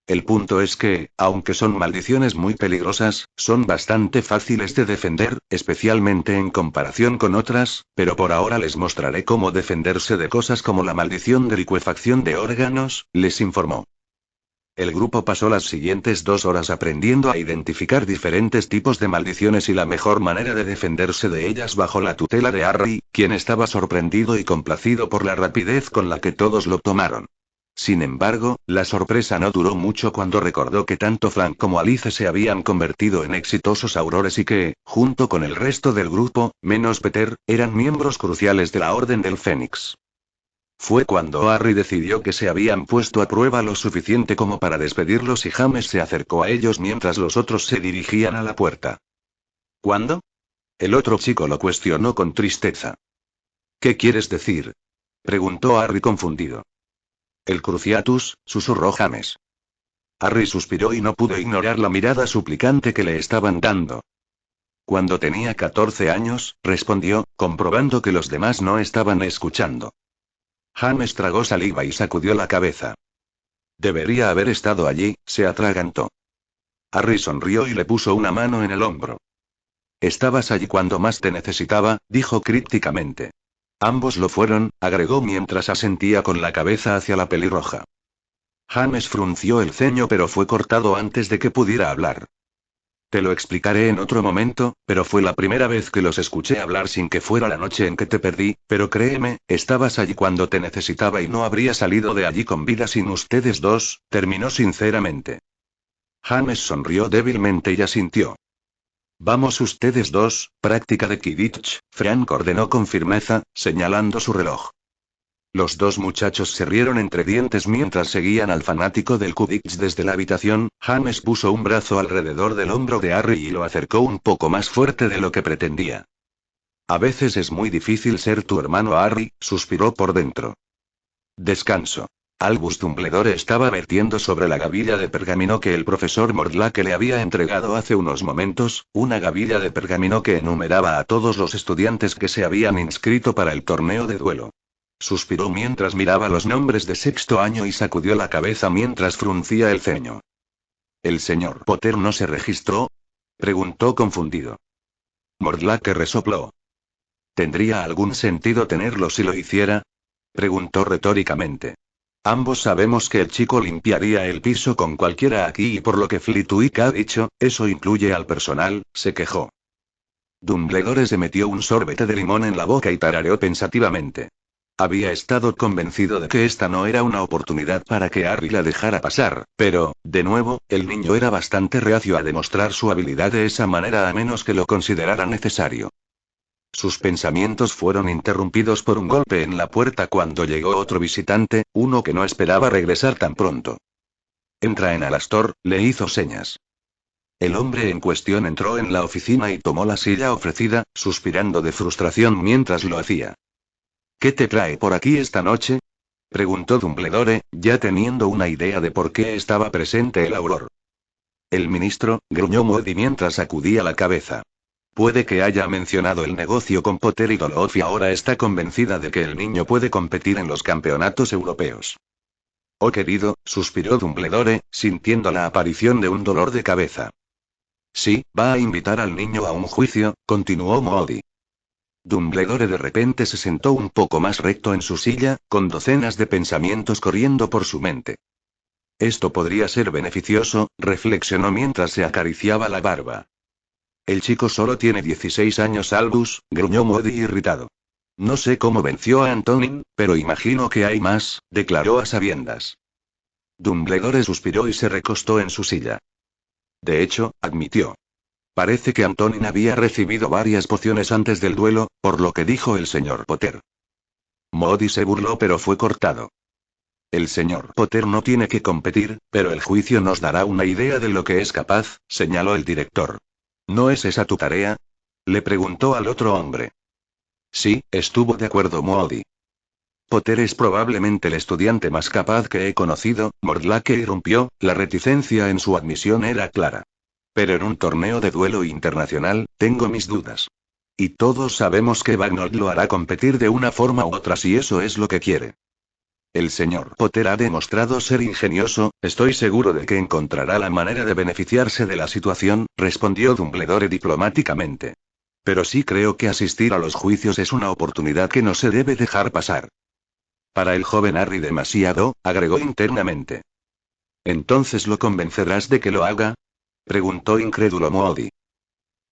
Speaker 1: El punto es que, aunque son maldiciones muy peligrosas, son bastante fáciles de defender, especialmente en comparación con otras, pero por ahora les mostraré cómo defenderse de cosas como la maldición de licuefacción de órganos, les informó. El grupo pasó las siguientes 2 horas aprendiendo a identificar diferentes tipos de maldiciones y la mejor manera de defenderse de ellas bajo la tutela de Harry, quien estaba sorprendido y complacido por la rapidez con la que todos lo tomaron. Sin embargo, la sorpresa no duró mucho cuando recordó que tanto Frank como Alice se habían convertido en exitosos aurores y que, junto con el resto del grupo, menos Peter, eran miembros cruciales de la Orden del Fénix. Fue cuando Harry decidió que se habían puesto a prueba lo suficiente como para despedirlos y James se acercó a ellos mientras los otros se dirigían a la puerta. ¿Cuándo? El otro chico lo cuestionó con tristeza. ¿Qué quieres decir? Preguntó Harry confundido. El Cruciatus, susurró James. Harry suspiró y no pudo ignorar la mirada suplicante que le estaban dando. Cuando tenía 14 años, respondió, comprobando que los demás no estaban escuchando. James tragó saliva y sacudió la cabeza. Debería haber estado allí, se atragantó. Harry sonrió y le puso una mano en el hombro. Estabas allí cuando más te necesitaba, dijo crípticamente. Ambos lo fueron, agregó mientras asentía con la cabeza hacia la pelirroja. James frunció el ceño pero fue cortado antes de que pudiera hablar. Te lo explicaré en otro momento, pero fue la primera vez que los escuché hablar sin que fuera la noche en que te perdí, pero créeme, estabas allí cuando te necesitaba y no habría salido de allí con vida sin ustedes dos, terminó sinceramente. James sonrió débilmente y asintió. Vamos ustedes dos, práctica de Quidditch, Frank ordenó con firmeza, señalando su reloj. Los dos muchachos se rieron entre dientes mientras seguían al fanático del Quidditch desde la habitación. James puso un brazo alrededor del hombro de Harry y lo acercó un poco más fuerte de lo que pretendía. A veces es muy difícil ser tu hermano Harry, suspiró por dentro. Descanso. Albus Dumbledore estaba vertiendo sobre la gavilla de pergamino que el profesor Mordlake le había entregado hace unos momentos, una gavilla de pergamino que enumeraba a todos los estudiantes que se habían inscrito para el torneo de duelo. Suspiró mientras miraba los nombres de sexto año y sacudió la cabeza mientras fruncía el ceño. ¿El señor Potter no se registró? Preguntó confundido. Mordlake resopló. ¿Tendría algún sentido tenerlo si lo hiciera? Preguntó retóricamente. Ambos sabemos que el chico limpiaría el piso con cualquiera aquí y por lo que Flitwick ha dicho, eso incluye al personal, se quejó. Dumbledore se metió un sorbete de limón en la boca y tarareó pensativamente. Había estado convencido de que esta no era una oportunidad para que Harry la dejara pasar, pero, de nuevo, el niño era bastante reacio a demostrar su habilidad de esa manera a menos que lo considerara necesario. Sus pensamientos fueron interrumpidos por un golpe en la puerta cuando llegó otro visitante, uno que no esperaba regresar tan pronto. Entra en Alastor, le hizo señas. El hombre en cuestión entró en la oficina y tomó la silla ofrecida, suspirando de frustración mientras lo hacía. ¿Qué te trae por aquí esta noche? Preguntó Dumbledore, ya teniendo una idea de por qué estaba presente el auror. El ministro, gruñó Moody mientras sacudía la cabeza. Puede que haya mencionado el negocio con Potter y Dolof y ahora está convencida de que el niño puede competir en los campeonatos europeos. Oh querido, suspiró Dumbledore, sintiendo la aparición de un dolor de cabeza. Sí, va a invitar al niño a un juicio, continuó Moody. Dumbledore de repente se sentó un poco más recto en su silla, con docenas de pensamientos corriendo por su mente. Esto podría ser beneficioso, reflexionó mientras se acariciaba la barba. El chico solo tiene 16 años, Albus, gruñó Moody irritado. No sé cómo venció a Antonin, pero imagino que hay más, declaró a sabiendas. Dumbledore suspiró y se recostó en su silla. De hecho, admitió. Parece que Antonin había recibido varias pociones antes del duelo, por lo que dijo el señor Potter. Moody se burló pero fue cortado. El señor Potter no tiene que competir, pero el juicio nos dará una idea de lo que es capaz, señaló el director. ¿No es esa tu tarea? Le preguntó al otro hombre. Sí, estuvo de acuerdo Moody. Potter es probablemente el estudiante más capaz que he conocido, Mordlake irrumpió, la reticencia en su admisión era clara. Pero en un torneo de duelo internacional, tengo mis dudas. Y todos sabemos que Bagnold lo hará competir de una forma u otra si eso es lo que quiere. El señor Potter ha demostrado ser ingenioso, estoy seguro de que encontrará la manera de beneficiarse de la situación, respondió Dumbledore diplomáticamente. Pero sí creo que asistir a los juicios es una oportunidad que no se debe dejar pasar. Para el joven Harry demasiado, agregó internamente. ¿Entonces lo convencerás de que lo haga? Preguntó incrédulo Moody.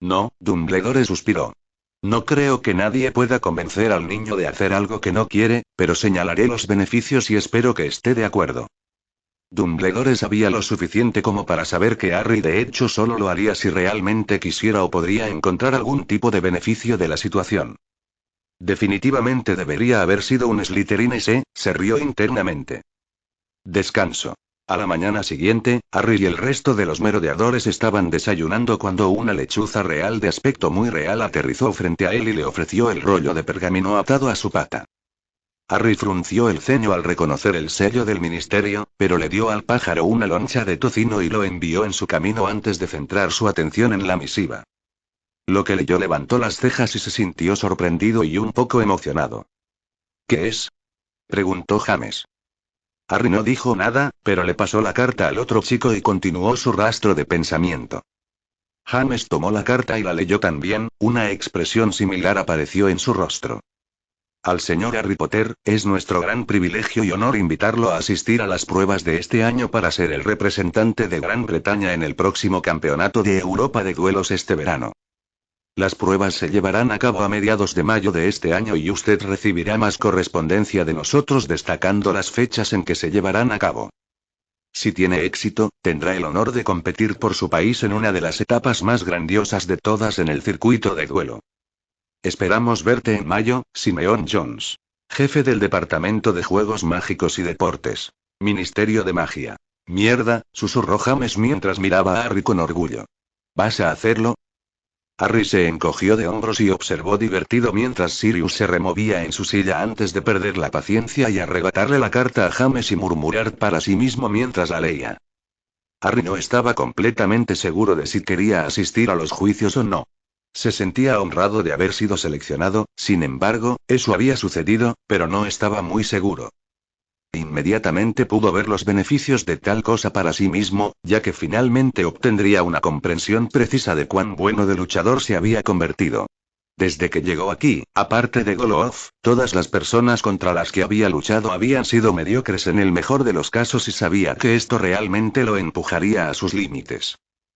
Speaker 1: No, Dumbledore suspiró. No creo que nadie pueda convencer al niño de hacer algo que no quiere, pero señalaré los beneficios y espero que esté de acuerdo. Dumbledore sabía lo suficiente como para saber que Harry de hecho solo lo haría si realmente quisiera o podría encontrar algún tipo de beneficio de la situación. Definitivamente debería haber sido un Slytherin ese, se rió internamente. Descanso. A la mañana siguiente, Harry y el resto de los merodeadores estaban desayunando cuando una lechuza real de aspecto muy real aterrizó frente a él y le ofreció el rollo de pergamino atado a su pata. Harry frunció el ceño al reconocer el sello del ministerio, pero le dio al pájaro una loncha de tocino y lo envió en su camino antes de centrar su atención en la misiva. Lo que leyó levantó las cejas y se sintió sorprendido y un poco emocionado. ¿Qué es? Preguntó James. Harry no dijo nada, pero le pasó la carta al otro chico y continuó su rastro de pensamiento. James tomó la carta y la leyó también, una expresión similar apareció en su rostro. Al señor Harry Potter, es nuestro gran privilegio y honor invitarlo a asistir a las pruebas de este año para ser el representante de Gran Bretaña en el próximo Campeonato de Europa de Duelos este verano. Las pruebas se llevarán a cabo a mediados de mayo de este año y usted recibirá más correspondencia de nosotros destacando las fechas en que se llevarán a cabo. Si tiene éxito, tendrá el honor de competir por su país en una de las etapas más grandiosas de todas en el circuito de duelo. Esperamos verte en mayo, Simeon Jones. Jefe del Departamento de Juegos Mágicos y Deportes. Ministerio de Magia. Mierda, susurró James mientras miraba a Harry con orgullo. ¿Vas a hacerlo? Harry se encogió de hombros y observó divertido mientras Sirius se removía en su silla antes de perder la paciencia y arrebatarle la carta a James y murmurar para sí mismo mientras la leía. Harry no estaba completamente seguro de si quería asistir a los juicios o no. Se sentía honrado de haber sido seleccionado, sin embargo, eso había sucedido, pero no estaba muy seguro. Inmediatamente pudo ver los beneficios de tal cosa para sí mismo, ya que finalmente obtendría una comprensión precisa de cuán bueno de luchador se había convertido. Desde que llegó aquí, aparte de Goloth, todas las personas contra las que había luchado habían sido mediocres en el mejor de los casos y sabía que esto realmente lo empujaría a sus límites.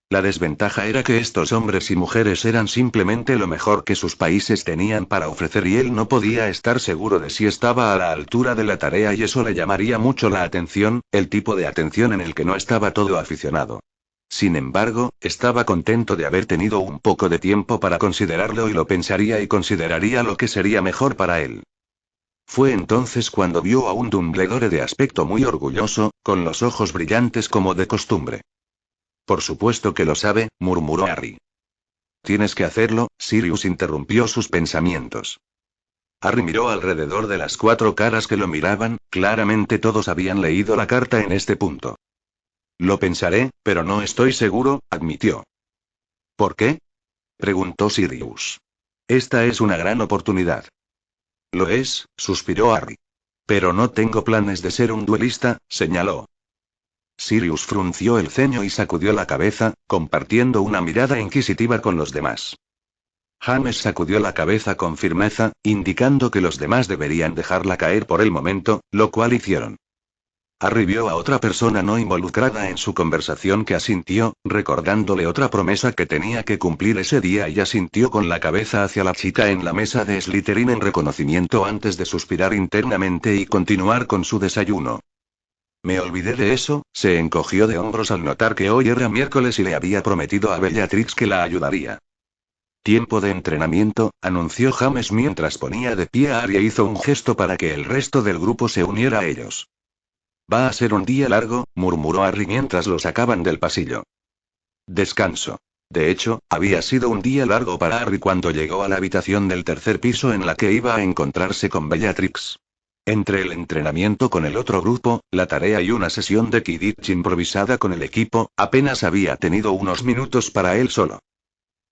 Speaker 1: La desventaja era que estos hombres y mujeres eran simplemente lo mejor que sus países tenían para ofrecer y él no podía estar seguro de si estaba a la altura de la tarea y eso le llamaría mucho la atención, el tipo de atención en el que no estaba todo aficionado. Sin embargo, estaba contento de haber tenido un poco de tiempo para considerarlo y lo pensaría y consideraría lo que sería mejor para él. Fue entonces cuando vio a un Dumbledore de aspecto muy orgulloso, con los ojos brillantes como de costumbre. Por supuesto que lo sabe, murmuró Harry. Tienes que hacerlo, Sirius interrumpió sus pensamientos. Harry miró alrededor de las 4 caras que lo miraban, claramente todos habían leído la carta en este punto. Lo pensaré, pero no estoy seguro, admitió. ¿Por qué? Preguntó Sirius. Esta es una gran oportunidad. Lo es, suspiró Harry. Pero no tengo planes de ser un duelista, señaló. Sirius frunció el ceño y sacudió la cabeza, compartiendo una mirada inquisitiva con los demás. James sacudió la cabeza con firmeza, indicando que los demás deberían dejarla caer por el momento, lo cual hicieron. Harry vio a otra persona no involucrada en su conversación que asintió, recordándole otra promesa que tenía que cumplir ese día y asintió con la cabeza hacia la chica en la mesa de Slytherin en reconocimiento antes de suspirar internamente y continuar con su desayuno. Me olvidé de eso, se encogió de hombros al notar que hoy era miércoles y le había prometido a Bellatrix que la ayudaría. Tiempo de entrenamiento, anunció James mientras ponía de pie a Harry e hizo un gesto para que el resto del grupo se uniera a ellos. Va a ser un día largo, murmuró Harry mientras lo sacaban del pasillo. Descanso. De hecho, había sido un día largo para Harry cuando llegó a la habitación del tercer piso en la que iba a encontrarse con Bellatrix. Entre el entrenamiento con el otro grupo, la tarea y una sesión de Quidditch improvisada con el equipo, apenas había tenido unos minutos para él solo.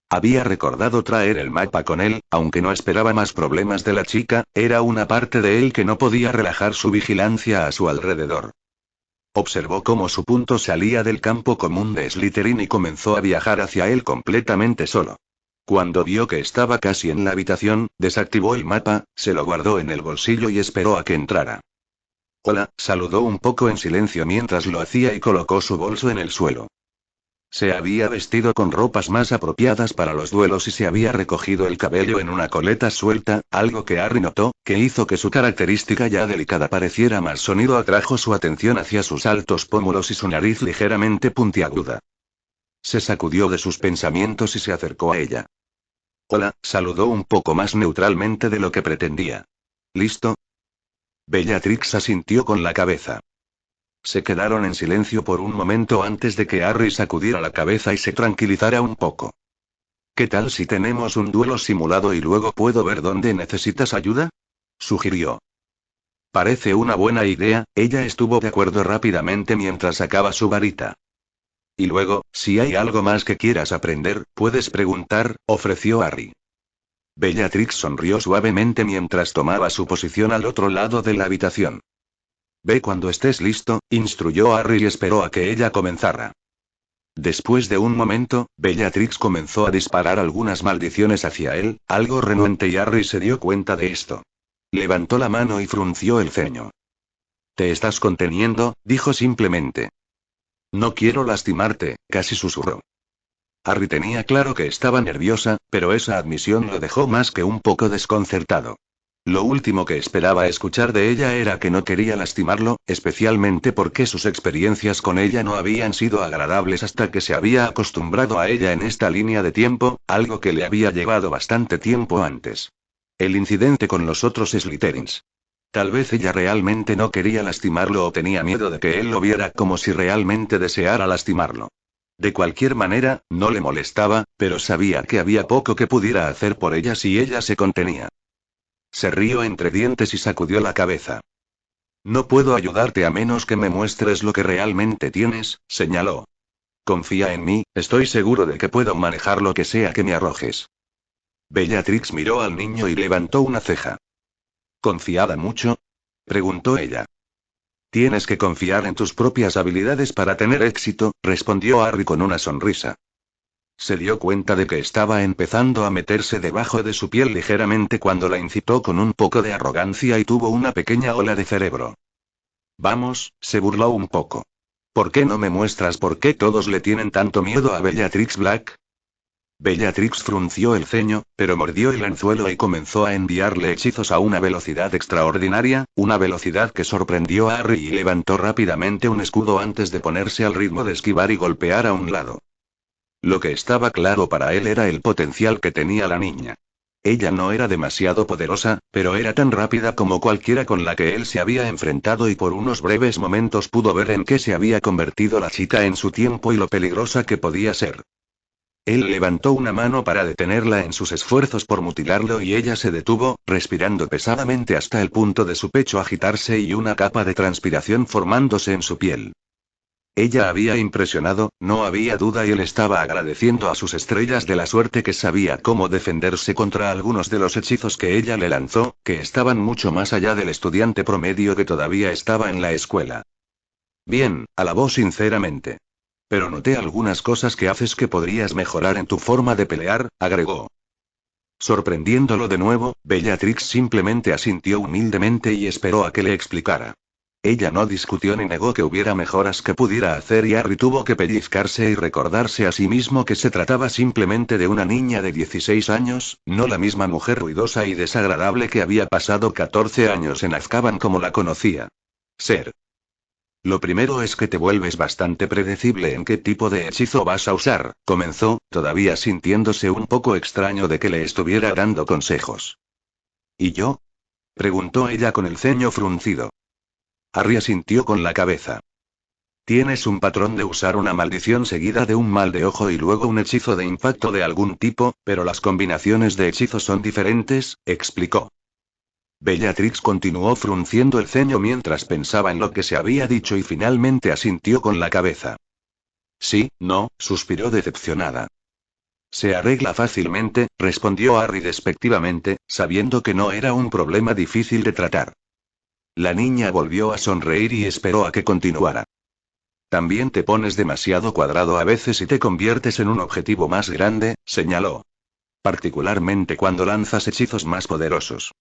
Speaker 1: Había recordado traer el mapa con él, aunque no esperaba más problemas de la chica, era una parte de él que no podía relajar su vigilancia a su alrededor. Observó cómo su punto salía del campo común de Slytherin y comenzó a viajar hacia él completamente solo. Cuando vio que estaba casi en la habitación, desactivó el mapa, se lo guardó en el bolsillo y esperó a que entrara. Hola, saludó un poco en silencio mientras lo hacía y colocó su bolso en el suelo. Se había vestido con ropas más apropiadas para los duelos y se había recogido el cabello en una coleta suelta, algo que Harry notó, que hizo que su característica ya delicada pareciera más sonido. Atrajo su atención hacia sus altos pómulos y su nariz ligeramente puntiaguda. Se sacudió de sus pensamientos y se acercó a ella. Hola, saludó un poco más neutralmente de lo que pretendía. ¿Listo? Bellatrix asintió con la cabeza. Se quedaron en silencio por un momento antes de que Harry sacudiera la cabeza y se tranquilizara un poco. ¿Qué tal si tenemos un duelo simulado y luego puedo ver dónde necesitas ayuda? Sugirió. Parece una buena idea, ella estuvo de acuerdo rápidamente mientras sacaba su varita. Y luego, si hay algo más que quieras aprender, puedes preguntar, ofreció Harry. Bellatrix sonrió suavemente mientras tomaba su posición al otro lado de la habitación. Ve cuando estés listo, instruyó Harry y esperó a que ella comenzara. Después de un momento, Bellatrix comenzó a disparar algunas maldiciones hacia él, algo renuente, y Harry se dio cuenta de esto. Levantó la mano y frunció el ceño. Te estás conteniendo, dijo simplemente. No quiero lastimarte, casi susurró. Harry tenía claro que estaba nerviosa, pero esa admisión lo dejó más que un poco desconcertado. Lo último que esperaba escuchar de ella era que no quería lastimarlo, especialmente porque sus experiencias con ella no habían sido agradables hasta que se había acostumbrado a ella en esta línea de tiempo, algo que le había llevado bastante tiempo antes. El incidente con los otros Slytherins. Tal vez ella realmente no quería lastimarlo o tenía miedo de que él lo viera como si realmente deseara lastimarlo. De cualquier manera, no le molestaba, pero sabía que había poco que pudiera hacer por ella si ella se contenía. Se rió entre dientes y sacudió la cabeza. No puedo ayudarte a menos que me muestres lo que realmente tienes, señaló. Confía en mí, estoy seguro de que puedo manejar lo que sea que me arrojes. Bellatrix miró al niño y levantó una ceja. ¿Confiada mucho? Preguntó ella. Tienes que confiar en tus propias habilidades para tener éxito, respondió Harry con una sonrisa. Se dio cuenta de que estaba empezando a meterse debajo de su piel ligeramente cuando la incitó con un poco de arrogancia y tuvo una pequeña ola de cerebro. Vamos, se burló un poco. ¿Por qué no me muestras por qué todos le tienen tanto miedo a Bellatrix Black? Bellatrix frunció el ceño, pero mordió el anzuelo y comenzó a enviarle hechizos a una velocidad extraordinaria, una velocidad que sorprendió a Harry, y levantó rápidamente un escudo antes de ponerse al ritmo de esquivar y golpear a un lado. Lo que estaba claro para él era el potencial que tenía la niña. Ella no era demasiado poderosa, pero era tan rápida como cualquiera con la que él se había enfrentado, y por unos breves momentos pudo ver en qué se había convertido la chica en su tiempo y lo peligrosa que podía ser. Él levantó una mano para detenerla en sus esfuerzos por mutilarlo y ella se detuvo, respirando pesadamente hasta el punto de su pecho agitarse y una capa de transpiración formándose en su piel. Ella había impresionado, no había duda, y él estaba agradeciendo a sus estrellas de la suerte que sabía cómo defenderse contra algunos de los hechizos que ella le lanzó, que estaban mucho más allá del estudiante promedio que todavía estaba en la escuela. Bien, alabó sinceramente. Pero noté algunas cosas que haces que podrías mejorar en tu forma de pelear, agregó. Sorprendiéndolo de nuevo, Bellatrix simplemente asintió humildemente y esperó a que le explicara. Ella no discutió ni negó que hubiera mejoras que pudiera hacer, y Harry tuvo que pellizcarse y recordarse a sí mismo que se trataba simplemente de una niña de 16 años, no la misma mujer ruidosa y desagradable que había pasado 14 años en Azkaban como la conocía. Ser. Lo primero es que te vuelves bastante predecible en qué tipo de hechizo vas a usar, comenzó, todavía sintiéndose un poco extraño de que le estuviera dando consejos. ¿Y yo? Preguntó ella con el ceño fruncido. Harry asintió con la cabeza. Tienes un patrón de usar una maldición seguida de un mal de ojo y luego un hechizo de impacto de algún tipo, pero las combinaciones de hechizos son diferentes, explicó. Bellatrix continuó frunciendo el ceño mientras pensaba en lo que se había dicho y finalmente asintió con la cabeza. Sí, no, suspiró decepcionada. Se arregla fácilmente, respondió Harry despectivamente, sabiendo que no era un problema difícil de tratar. La niña volvió a sonreír y esperó a que continuara. También te pones demasiado cuadrado a veces y te conviertes en un objetivo más grande, señaló. Particularmente cuando lanzas hechizos más poderosos.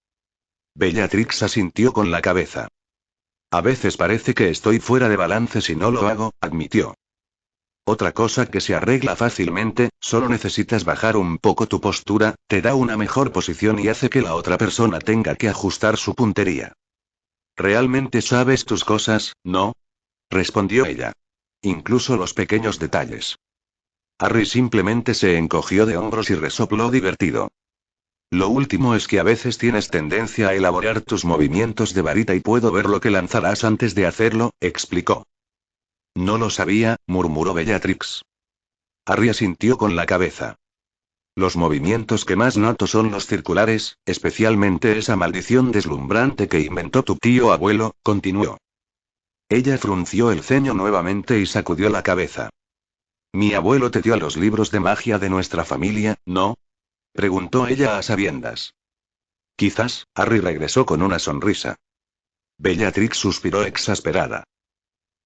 Speaker 1: Bellatrix asintió con la cabeza. A veces parece que estoy fuera de balance si no lo hago, admitió. Otra cosa que se arregla fácilmente, solo necesitas bajar un poco tu postura, te da una mejor posición y hace que la otra persona tenga que ajustar su puntería. ¿Realmente sabes tus cosas, no? Respondió ella. Incluso los pequeños detalles. Harry simplemente se encogió de hombros y resopló divertido. Lo último es que a veces tienes tendencia a elaborar tus movimientos de varita y puedo ver lo que lanzarás antes de hacerlo, explicó. No lo sabía, murmuró Bellatrix. Harry asintió con la cabeza. Los movimientos que más noto son los circulares, especialmente esa maldición deslumbrante que inventó tu tío abuelo, continuó. Ella frunció el ceño nuevamente y sacudió la cabeza. Mi abuelo te dio los libros de magia de nuestra familia, ¿no? Preguntó ella a sabiendas. Quizás, Harry regresó con una sonrisa. Bellatrix suspiró exasperada.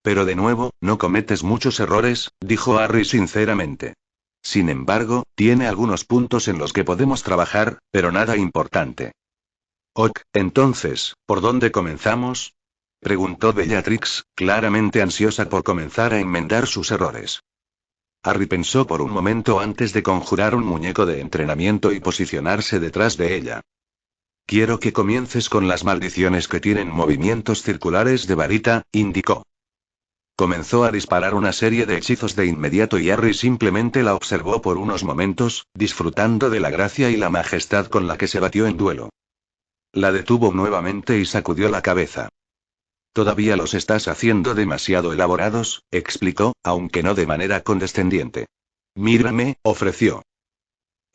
Speaker 1: Pero de nuevo, no cometes muchos errores, dijo Harry sinceramente. Sin embargo, tiene algunos puntos en los que podemos trabajar, pero nada importante. Ok, entonces, ¿por dónde comenzamos? Preguntó Bellatrix, claramente ansiosa por comenzar a enmendar sus errores. Harry pensó por un momento antes de conjurar un muñeco de entrenamiento y posicionarse detrás de ella. Quiero que comiences con las maldiciones que tienen movimientos circulares de varita, indicó. Comenzó a disparar una serie de hechizos de inmediato y Harry simplemente la observó por unos momentos, disfrutando de la gracia y la majestad con la que se batió en duelo. La detuvo nuevamente y sacudió la cabeza. Todavía los estás haciendo demasiado elaborados, explicó, aunque no de manera condescendiente. Mírame, ofreció.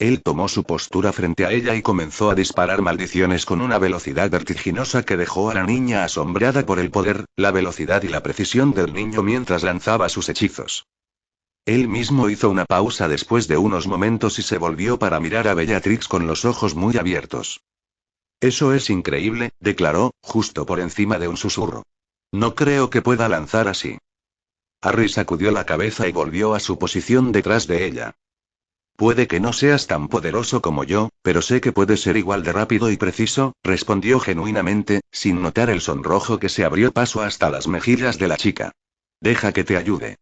Speaker 1: Él tomó su postura frente a ella y comenzó a disparar maldiciones con una velocidad vertiginosa que dejó a la niña asombrada por el poder, la velocidad y la precisión del niño mientras lanzaba sus hechizos. Él mismo hizo una pausa después de unos momentos y se volvió para mirar a Bellatrix con los ojos muy abiertos. Eso es increíble, declaró, justo por encima de un susurro. No creo que pueda lanzar así. Harry sacudió la cabeza y volvió a su posición detrás de ella. Puede que no seas tan poderoso como yo, pero sé que puedes ser igual de rápido y preciso, respondió genuinamente, sin notar el sonrojo que se abrió paso hasta las mejillas de la chica. Deja que te ayude.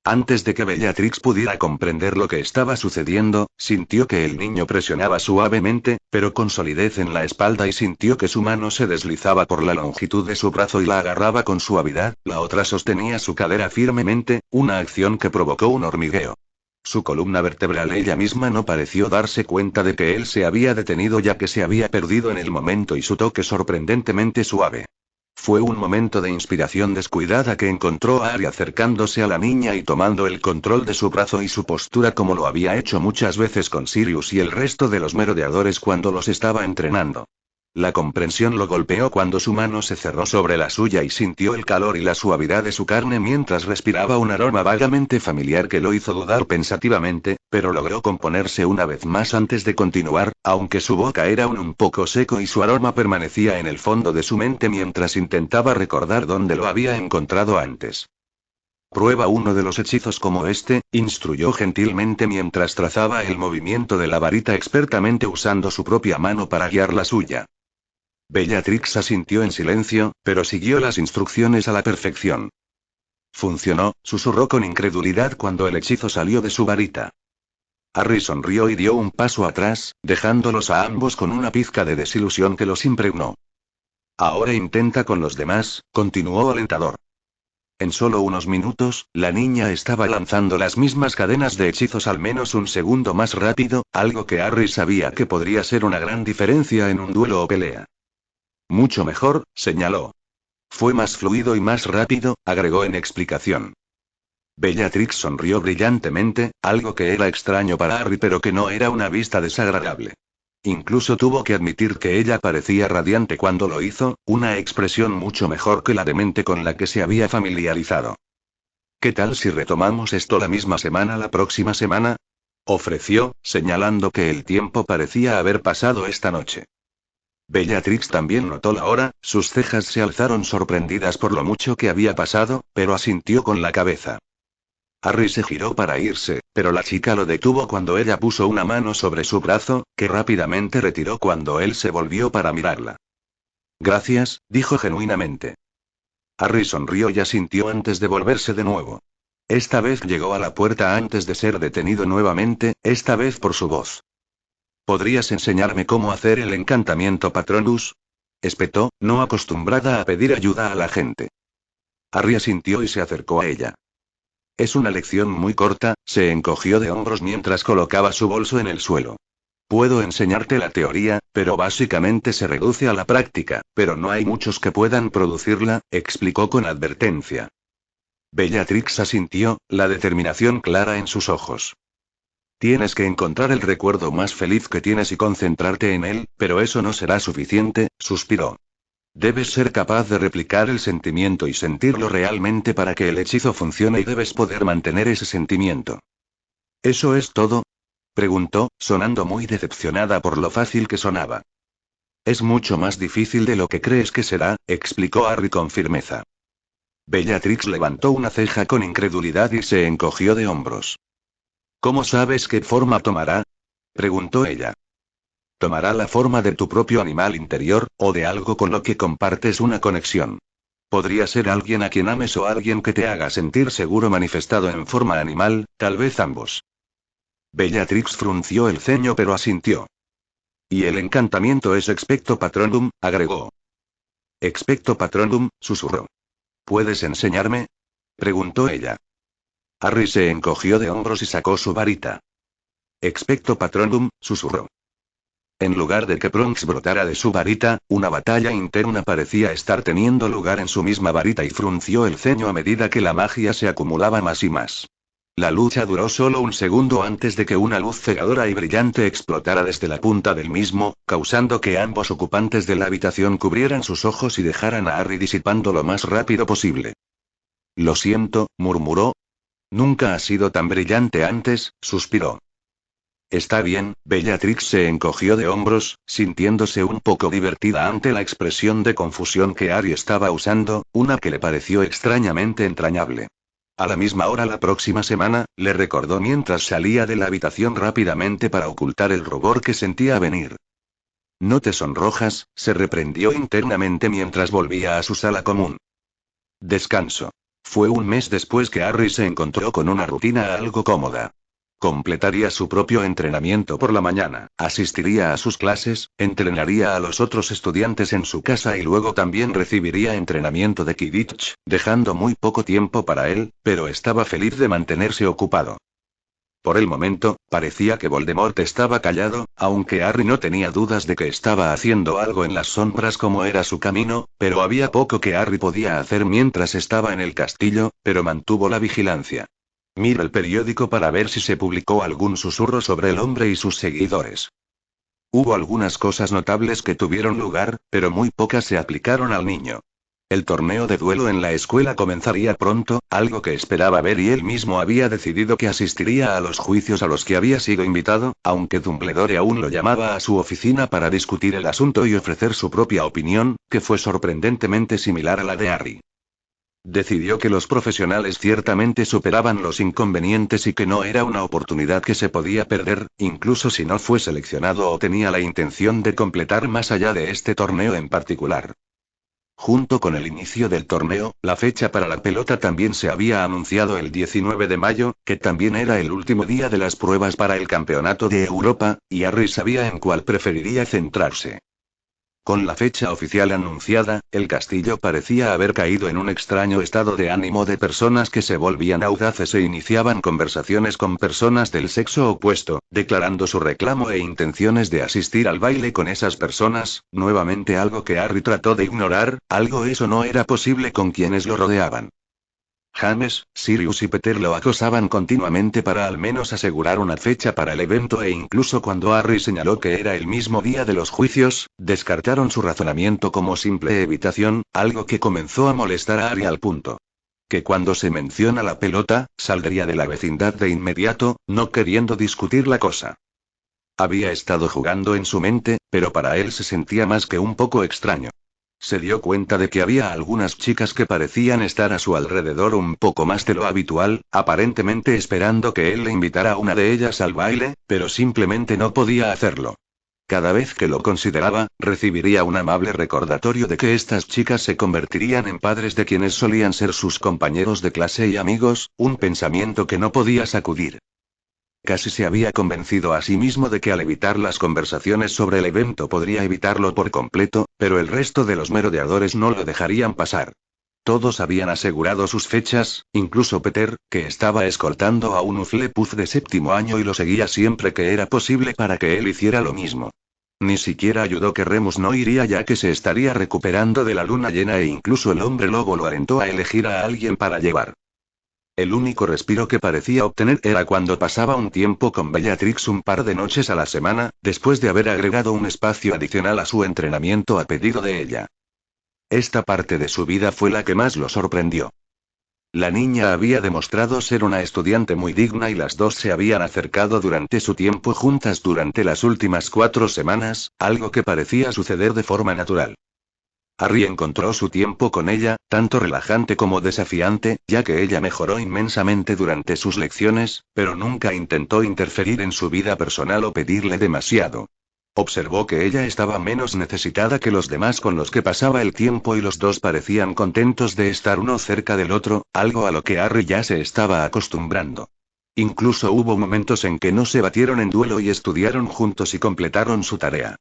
Speaker 1: Antes de que Bellatrix pudiera comprender lo que estaba sucediendo, sintió que el niño presionaba suavemente, pero con solidez en la espalda y sintió que su mano se deslizaba por la longitud de su brazo y la agarraba con suavidad, la otra sostenía su cadera firmemente, una acción que provocó un hormigueo. Su columna vertebral ella misma no pareció darse cuenta de que él se había detenido ya que se había perdido en el momento y su toque sorprendentemente suave. Fue un momento de inspiración descuidada que encontró a Harry acercándose a la niña y tomando el control de su brazo y su postura como lo había hecho muchas veces con Sirius y el resto de los merodeadores cuando los estaba entrenando. La comprensión lo golpeó cuando su mano se cerró sobre la suya y sintió el calor y la suavidad de su carne mientras respiraba un aroma vagamente familiar que lo hizo dudar pensativamente, pero logró componerse una vez más antes de continuar, aunque su boca era un poco seco y su aroma permanecía en el fondo de su mente mientras intentaba recordar dónde lo había encontrado antes. Prueba uno de los hechizos como este, instruyó gentilmente mientras trazaba el movimiento de la varita expertamente usando su propia mano para guiar la suya. Bellatrix asintió en silencio, pero siguió las instrucciones a la perfección. Funcionó, susurró con incredulidad cuando el hechizo salió de su varita. Harry sonrió y dio un paso atrás, dejándolos a ambos con una pizca de desilusión que los impregnó. Ahora intenta con los demás, continuó alentador. En solo unos minutos, la niña estaba lanzando las mismas cadenas de hechizos al menos un segundo más rápido, algo que Harry sabía que podría ser una gran diferencia en un duelo o pelea. Mucho mejor, señaló. Fue más fluido y más rápido, agregó en explicación. Bellatrix sonrió brillantemente, algo que era extraño para Harry pero que no era una vista desagradable. Incluso tuvo que admitir que ella parecía radiante cuando lo hizo, una expresión mucho mejor que la demente con la que se había familiarizado. ¿Qué tal si retomamos esto la misma semana la próxima semana? Ofreció, señalando que el tiempo parecía haber pasado esta noche. Bellatrix también notó la hora, sus cejas se alzaron sorprendidas por lo mucho que había pasado, pero asintió con la cabeza. Harry se giró para irse, pero la chica lo detuvo cuando ella puso una mano sobre su brazo, que rápidamente retiró cuando él se volvió para mirarla. Gracias, dijo genuinamente. Harry sonrió y asintió antes de volverse de nuevo. Esta vez llegó a la puerta antes de ser detenido nuevamente, esta vez por su voz. ¿Podrías enseñarme cómo hacer el encantamiento Patronus? Espetó, no acostumbrada a pedir ayuda a la gente. Harry asintió y se acercó a ella. Es una lección muy corta, se encogió de hombros mientras colocaba su bolso en el suelo. Puedo enseñarte la teoría, pero básicamente se reduce a la práctica, pero no hay muchos que puedan producirla, explicó con advertencia. Bellatrix asintió, la determinación clara en sus ojos. Tienes que encontrar el recuerdo más feliz que tienes y concentrarte en él, pero eso no será suficiente, suspiró. Debes ser capaz de replicar el sentimiento y sentirlo realmente para que el hechizo funcione y debes poder mantener ese sentimiento. ¿Eso es todo? Preguntó, sonando muy decepcionada por lo fácil que sonaba. Es mucho más difícil de lo que crees que será, explicó Harry con firmeza. Bellatrix levantó una ceja con incredulidad y se encogió de hombros. ¿Cómo sabes qué forma tomará? Preguntó ella. Tomará la forma de tu propio animal interior, o de algo con lo que compartes una conexión. Podría ser alguien a quien ames o alguien que te haga sentir seguro manifestado en forma animal, tal vez ambos. Bellatrix frunció el ceño pero asintió. Y el encantamiento es expecto patronum, agregó. Expecto patronum, susurró. ¿Puedes enseñarme? Preguntó ella. Harry se encogió de hombros y sacó su varita. Expecto patronum, susurró. En lugar de que Bronx brotara de su varita, una batalla interna parecía estar teniendo lugar en su misma varita y frunció el ceño a medida que la magia se acumulaba más y más. La lucha duró solo un segundo antes de que una luz cegadora y brillante explotara desde la punta del mismo, causando que ambos ocupantes de la habitación cubrieran sus ojos y dejaran a Harry disipando lo más rápido posible. Lo siento, murmuró. Nunca ha sido tan brillante antes, suspiró. Está bien, Bellatrix se encogió de hombros, sintiéndose un poco divertida ante la expresión de confusión que Harry estaba usando, una que le pareció extrañamente entrañable. A la misma hora la próxima semana, le recordó mientras salía de la habitación rápidamente para ocultar el rubor que sentía venir. No te sonrojas, se reprendió internamente mientras volvía a su sala común. Descanso. Fue un mes después que Harry se encontró con una rutina algo cómoda. Completaría su propio entrenamiento por la mañana, asistiría a sus clases, entrenaría a los otros estudiantes en su casa y luego también recibiría entrenamiento de Quidditch, dejando muy poco tiempo para él, pero estaba feliz de mantenerse ocupado. Por el momento, parecía que Voldemort estaba callado, aunque Harry no tenía dudas de que estaba haciendo algo en las sombras como era su camino, pero había poco que Harry podía hacer mientras estaba en el castillo, pero mantuvo la vigilancia. Mira el periódico para ver si se publicó algún susurro sobre el hombre y sus seguidores. Hubo algunas cosas notables que tuvieron lugar, pero muy pocas se aplicaron al niño. El torneo de duelo en la escuela comenzaría pronto, algo que esperaba ver y él mismo había decidido que asistiría a los juicios a los que había sido invitado, aunque Dumbledore aún lo llamaba a su oficina para discutir el asunto y ofrecer su propia opinión, que fue sorprendentemente similar a la de Harry. Decidió que los profesionales ciertamente superaban los inconvenientes y que no era una oportunidad que se podía perder, incluso si no fue seleccionado o tenía la intención de completar más allá de este torneo en particular. Junto con el inicio del torneo, la fecha para la pelota también se había anunciado el 19 de mayo, que también era el último día de las pruebas para el Campeonato de Europa, y Harry sabía en cuál preferiría centrarse. Con la fecha oficial anunciada, el castillo parecía haber caído en un extraño estado de ánimo de personas que se volvían audaces e iniciaban conversaciones con personas del sexo opuesto, declarando su reclamo e intenciones de asistir al baile con esas personas, nuevamente algo que Harry trató de ignorar, algo eso no era posible con quienes lo rodeaban. James, Sirius y Peter lo acosaban continuamente para al menos asegurar una fecha para el evento e incluso cuando Harry señaló que era el mismo día de los juicios, descartaron su razonamiento como simple evitación, algo que comenzó a molestar a Harry al punto que cuando se menciona la pelota, saldría de la vecindad de inmediato, no queriendo discutir la cosa. Había estado jugando en su mente, pero para él se sentía más que un poco extraño. Se dio cuenta de que había algunas chicas que parecían estar a su alrededor un poco más de lo habitual, aparentemente esperando que él le invitara a una de ellas al baile, pero simplemente no podía hacerlo. Cada vez que lo consideraba, recibiría un amable recordatorio de que estas chicas se convertirían en padres de quienes solían ser sus compañeros de clase y amigos, un pensamiento que no podía sacudir. Casi se había convencido a sí mismo de que al evitar las conversaciones sobre el evento podría evitarlo por completo, pero el resto de los merodeadores no lo dejarían pasar. Todos habían asegurado sus fechas, incluso Peter, que estaba escoltando a un Hufflepuff de séptimo año y lo seguía siempre que era posible para que él hiciera lo mismo. Ni siquiera ayudó que Remus no iría ya que se estaría recuperando de la luna llena e incluso el hombre lobo lo alentó a elegir a alguien para llevar. El único respiro que parecía obtener era cuando pasaba un tiempo con Bellatrix un par de noches a la semana, después de haber agregado un espacio adicional a su entrenamiento a pedido de ella. Esta parte de su vida fue la que más lo sorprendió. La niña había demostrado ser una estudiante muy digna y las dos se habían acercado durante su tiempo juntas durante las últimas 4 semanas, algo que parecía suceder de forma natural. Harry encontró su tiempo con ella, tanto relajante como desafiante, ya que ella mejoró inmensamente durante sus lecciones, pero nunca intentó interferir en su vida personal o pedirle demasiado. Observó que ella estaba menos necesitada que los demás con los que pasaba el tiempo y los dos parecían contentos de estar uno cerca del otro, algo a lo que Harry ya se estaba acostumbrando. Incluso hubo momentos en que no se batieron en duelo y estudiaron juntos y completaron su tarea.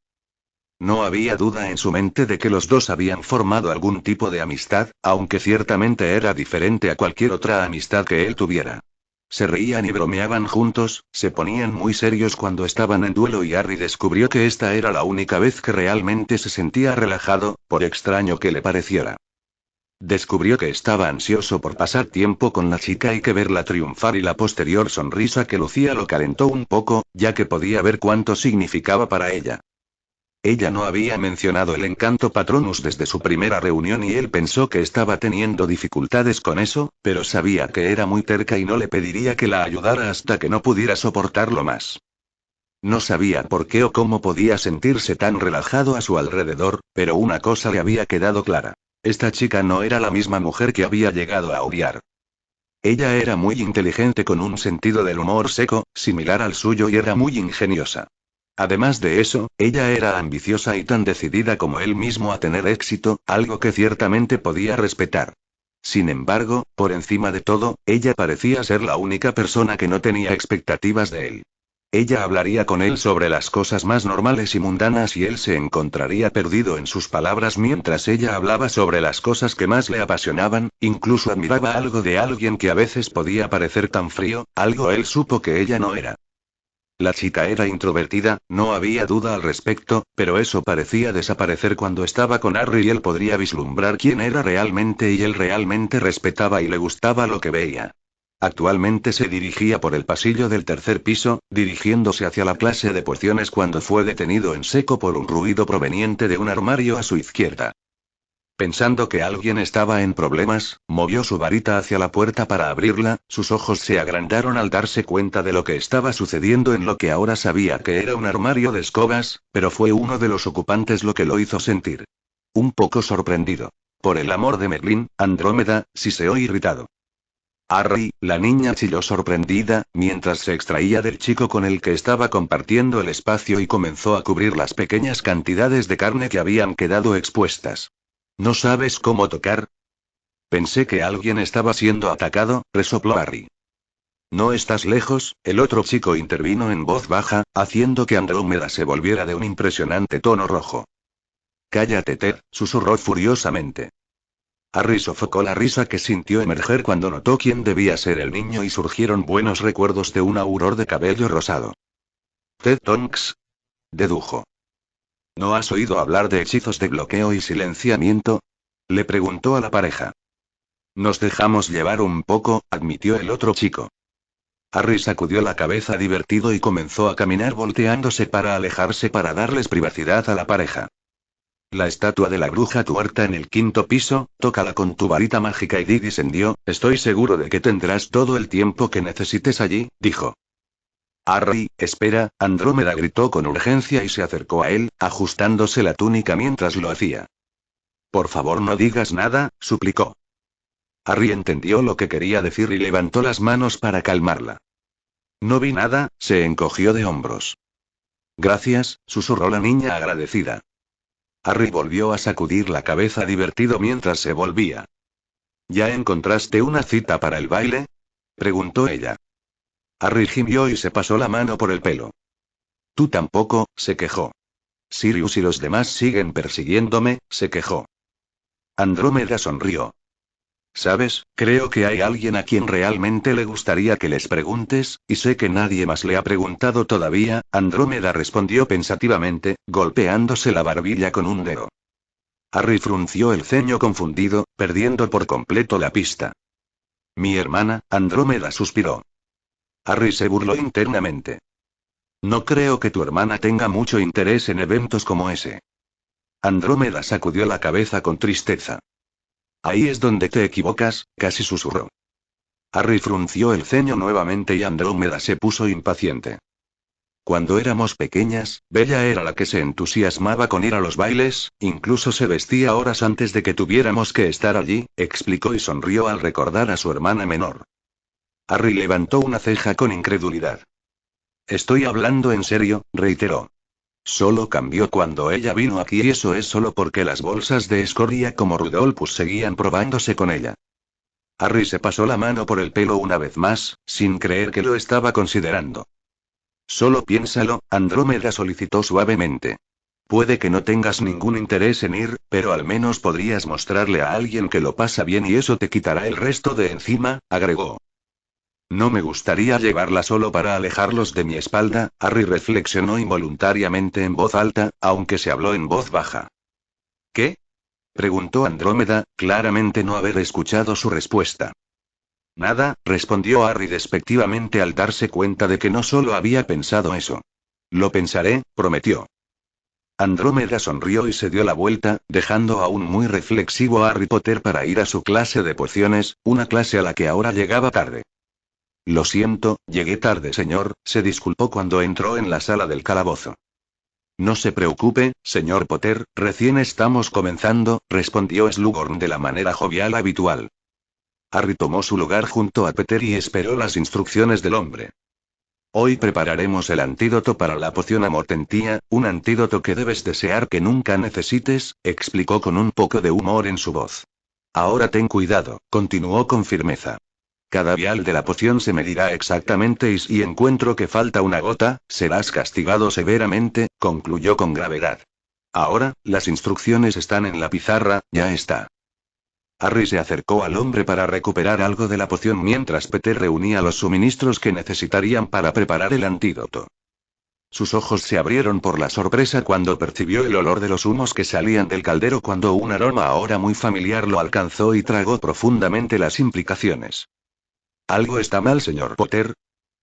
Speaker 1: No había duda en su mente de que los dos habían formado algún tipo de amistad, aunque ciertamente era diferente a cualquier otra amistad que él tuviera. Se reían y bromeaban juntos, se ponían muy serios cuando estaban en duelo y Harry descubrió que esta era la única vez que realmente se sentía relajado, por extraño que le pareciera. Descubrió que estaba ansioso por pasar tiempo con la chica y que verla triunfar y la posterior sonrisa que lucía lo calentó un poco, ya que podía ver cuánto significaba para ella. Ella no había mencionado el encanto Patronus desde su primera reunión y él pensó que estaba teniendo dificultades con eso, pero sabía que era muy terca y no le pediría que la ayudara hasta que no pudiera soportarlo más. No sabía por qué o cómo podía sentirse tan relajado a su alrededor, pero una cosa le había quedado clara. Esta chica no era la misma mujer que había llegado a odiar. Ella era muy inteligente con un sentido del humor seco, similar al suyo y era muy ingeniosa. Además de eso, ella era ambiciosa y tan decidida como él mismo a tener éxito, algo que ciertamente podía respetar. Sin embargo, por encima de todo, ella parecía ser la única persona que no tenía expectativas de él. Ella hablaría con él sobre las cosas más normales y mundanas y él se encontraría perdido en sus palabras mientras ella hablaba sobre las cosas que más le apasionaban, incluso admiraba algo de alguien que a veces podía parecer tan frío, algo él supo que ella no era. La chica era introvertida, no había duda al respecto, pero eso parecía desaparecer cuando estaba con Harry y él podría vislumbrar quién era realmente y él realmente respetaba y le gustaba lo que veía. Actualmente se dirigía por el pasillo del tercer piso, dirigiéndose hacia la clase de pociones cuando fue detenido en seco por un ruido proveniente de un armario a su izquierda. Pensando que alguien estaba en problemas, movió su varita hacia la puerta para abrirla, sus ojos se agrandaron al darse cuenta de lo que estaba sucediendo en lo que ahora sabía que era un armario de escobas, pero fue uno de los ocupantes lo que lo hizo sentir un poco sorprendido. Por el amor de Merlín, Andrómeda, siseó irritado. Harry, la niña chilló sorprendida, mientras se extraía del chico con el que estaba compartiendo el espacio y comenzó a cubrir las pequeñas cantidades de carne que habían quedado expuestas. ¿No sabes cómo tocar? Pensé que alguien estaba siendo atacado, resopló Harry. No estás lejos, el otro chico intervino en voz baja, haciendo que Andrómeda se volviera de un impresionante tono rojo. Cállate, Ted, susurró furiosamente. Harry sofocó la risa que sintió emerger cuando notó quién debía ser el niño y surgieron buenos recuerdos de un auror de cabello rosado. Ted Tonks, dedujo. ¿No has oído hablar de hechizos de bloqueo y silenciamiento? Le preguntó a la pareja. Nos dejamos llevar un poco, admitió el otro chico. Harry sacudió la cabeza divertido y comenzó a caminar volteándose para alejarse para darles privacidad a la pareja. La estatua de la bruja tuerta en el 5.º piso, tócala con tu varita mágica y Dee descendió, estoy seguro de que tendrás todo el tiempo que necesites allí, dijo. Harry, espera, Andrómeda gritó con urgencia y se acercó a él, ajustándose la túnica mientras lo hacía. Por favor no digas nada, suplicó. Harry entendió lo que quería decir y levantó las manos para calmarla. No vi nada, se encogió de hombros. Gracias, susurró la niña agradecida. Harry volvió a sacudir la cabeza divertido mientras se volvía. ¿Ya encontraste una cita para el baile? Preguntó ella. Harry gimió y se pasó la mano por el pelo. Tú tampoco, se quejó. Sirius y los demás siguen persiguiéndome, se quejó. Andrómeda sonrió. ¿Sabes? Creo que hay alguien a quien realmente le gustaría que les preguntes, y sé que nadie más le ha preguntado todavía, Andrómeda respondió pensativamente, golpeándose la barbilla con un dedo. Harry frunció el ceño confundido, perdiendo por completo la pista. Mi hermana, Andrómeda suspiró. Harry se burló internamente. No creo que tu hermana tenga mucho interés en eventos como ese. Andrómeda sacudió la cabeza con tristeza. Ahí es donde te equivocas, casi susurró. Harry frunció el ceño nuevamente y Andrómeda se puso impaciente. Cuando éramos pequeñas, Bella era la que se entusiasmaba con ir a los bailes, incluso se vestía horas antes de que tuviéramos que estar allí, explicó y sonrió al recordar a su hermana menor. Harry levantó una ceja con incredulidad. Estoy hablando en serio, reiteró. Solo cambió cuando ella vino aquí y eso es solo porque las bolsas de escoria como Rudolphus seguían probándose con ella. Harry se pasó la mano por el pelo una vez más, sin creer que lo estaba considerando. Solo piénsalo, Andrómeda solicitó suavemente. Puede que no tengas ningún interés en ir, pero al menos podrías mostrarle a alguien que lo pasa bien y eso te quitará el resto de encima, agregó. No me gustaría llevarla solo para alejarlos de mi espalda, Harry reflexionó involuntariamente en voz alta, aunque se habló en voz baja. ¿Qué? Preguntó Andrómeda, claramente no haber escuchado su respuesta. Nada, respondió Harry despectivamente al darse cuenta de que no solo había pensado eso. Lo pensaré, prometió. Andrómeda sonrió y se dio la vuelta, dejando aún muy reflexivo a Harry Potter para ir a su clase de pociones, una clase a la que ahora llegaba tarde. Lo siento, llegué tarde, señor, se disculpó cuando entró en la sala del calabozo. No se preocupe, señor Potter, recién estamos comenzando, respondió Slughorn de la manera jovial habitual. Harry tomó su lugar junto a Peter y esperó las instrucciones del hombre. Hoy prepararemos el antídoto para la poción amortentía, un antídoto que debes desear que nunca necesites, explicó con un poco de humor en su voz. Ahora ten cuidado, continuó con firmeza. Cada vial de la poción se medirá exactamente y si encuentro que falta una gota, serás castigado severamente, concluyó con gravedad. Ahora, las instrucciones están en la pizarra, ya está. Harry se acercó al hombre para recuperar algo de la poción mientras Peter reunía los suministros que necesitarían para preparar el antídoto. Sus ojos se abrieron por la sorpresa cuando percibió el olor de los humos que salían del caldero cuando un aroma ahora muy familiar lo alcanzó y tragó profundamente las implicaciones. ¿Algo está mal, señor Potter?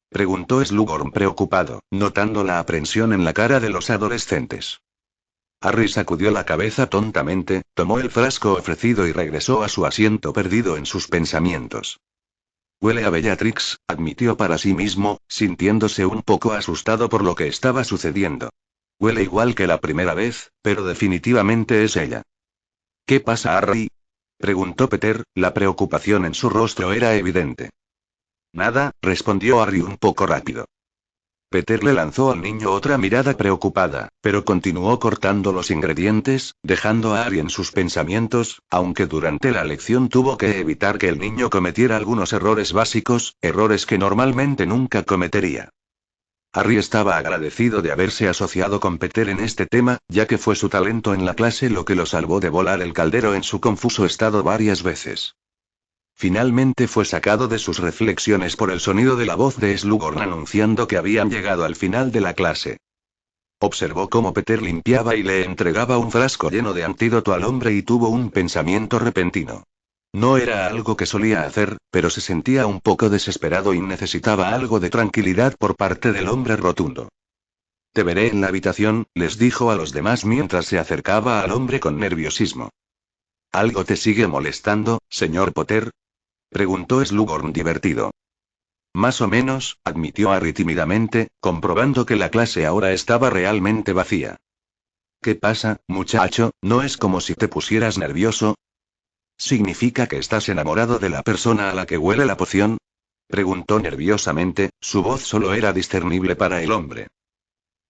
Speaker 1: Preguntó Slughorn preocupado, notando la aprensión en la cara de los adolescentes. Harry sacudió la cabeza tontamente, tomó el frasco ofrecido y regresó a su asiento perdido en sus pensamientos. Huele a Bellatrix, admitió para sí mismo, sintiéndose un poco asustado por lo que estaba sucediendo. Huele igual que la primera vez, pero definitivamente es ella. ¿Qué pasa, Harry? Preguntó Peter, la preocupación en su rostro era evidente. Nada, respondió Harry un poco rápido. Peter le lanzó al niño otra mirada preocupada, pero continuó cortando los ingredientes, dejando a Harry en sus pensamientos, aunque durante la lección tuvo que evitar que el niño cometiera algunos errores básicos, errores que normalmente nunca cometería. Harry estaba agradecido de haberse asociado con Peter en este tema, ya que fue su talento en la clase lo que lo salvó de volar el caldero en su confuso estado varias veces. Finalmente fue sacado de sus reflexiones por el sonido de la voz de Slughorn anunciando que habían llegado al final de la clase. Observó cómo Peter limpiaba y le entregaba un frasco lleno de antídoto al hombre y tuvo un pensamiento repentino. No era algo que solía hacer, pero se sentía un poco desesperado y necesitaba algo de tranquilidad por parte del hombre rotundo. Te veré en la habitación, les dijo a los demás mientras se acercaba al hombre con nerviosismo. ¿Algo te sigue molestando, señor Potter? Preguntó Slughorn divertido. Más o menos, admitió Harry tímidamente, comprobando que la clase ahora estaba realmente vacía. ¿Qué pasa, muchacho? ¿No es como si te pusieras nervioso? ¿Significa que estás enamorado de la persona a la que huele la poción? Preguntó nerviosamente, su voz solo era discernible para el hombre.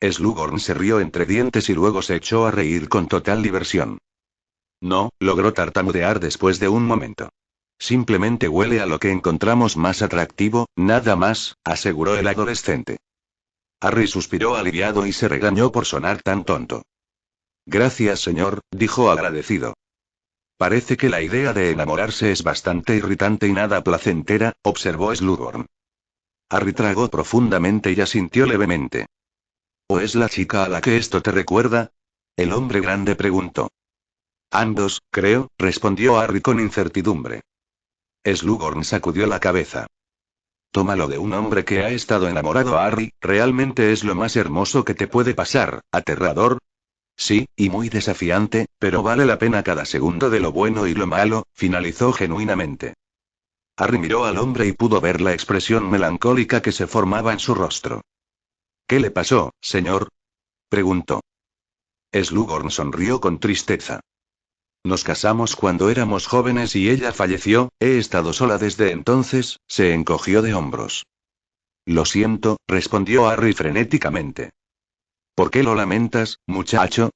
Speaker 1: Slughorn se rió entre dientes y luego se echó a reír con total diversión. No, logró tartamudear después de un momento. Simplemente huele a lo que encontramos más atractivo, nada más, aseguró el adolescente. Harry suspiró aliviado y se regañó por sonar tan tonto. Gracias, señor, dijo agradecido. Parece que la idea de enamorarse es bastante irritante y nada placentera, observó Slughorn. Harry tragó profundamente y asintió levemente. ¿O es la chica a la que esto te recuerda? El hombre grande preguntó. Ambos, creo, respondió Harry con incertidumbre. Slughorn sacudió la cabeza. Tómalo de un hombre que ha estado enamorado, Harry, realmente es lo más hermoso que te puede pasar, aterrador. Sí, y muy desafiante, pero vale la pena cada segundo de lo bueno y lo malo, finalizó genuinamente. Harry miró al hombre y pudo ver la expresión melancólica que se formaba en su rostro. ¿Qué le pasó, señor? Preguntó. Slughorn sonrió con tristeza. Nos casamos cuando éramos jóvenes y ella falleció, he estado sola desde entonces, se encogió de hombros. Lo siento, respondió Harry frenéticamente. ¿Por qué lo lamentas, muchacho?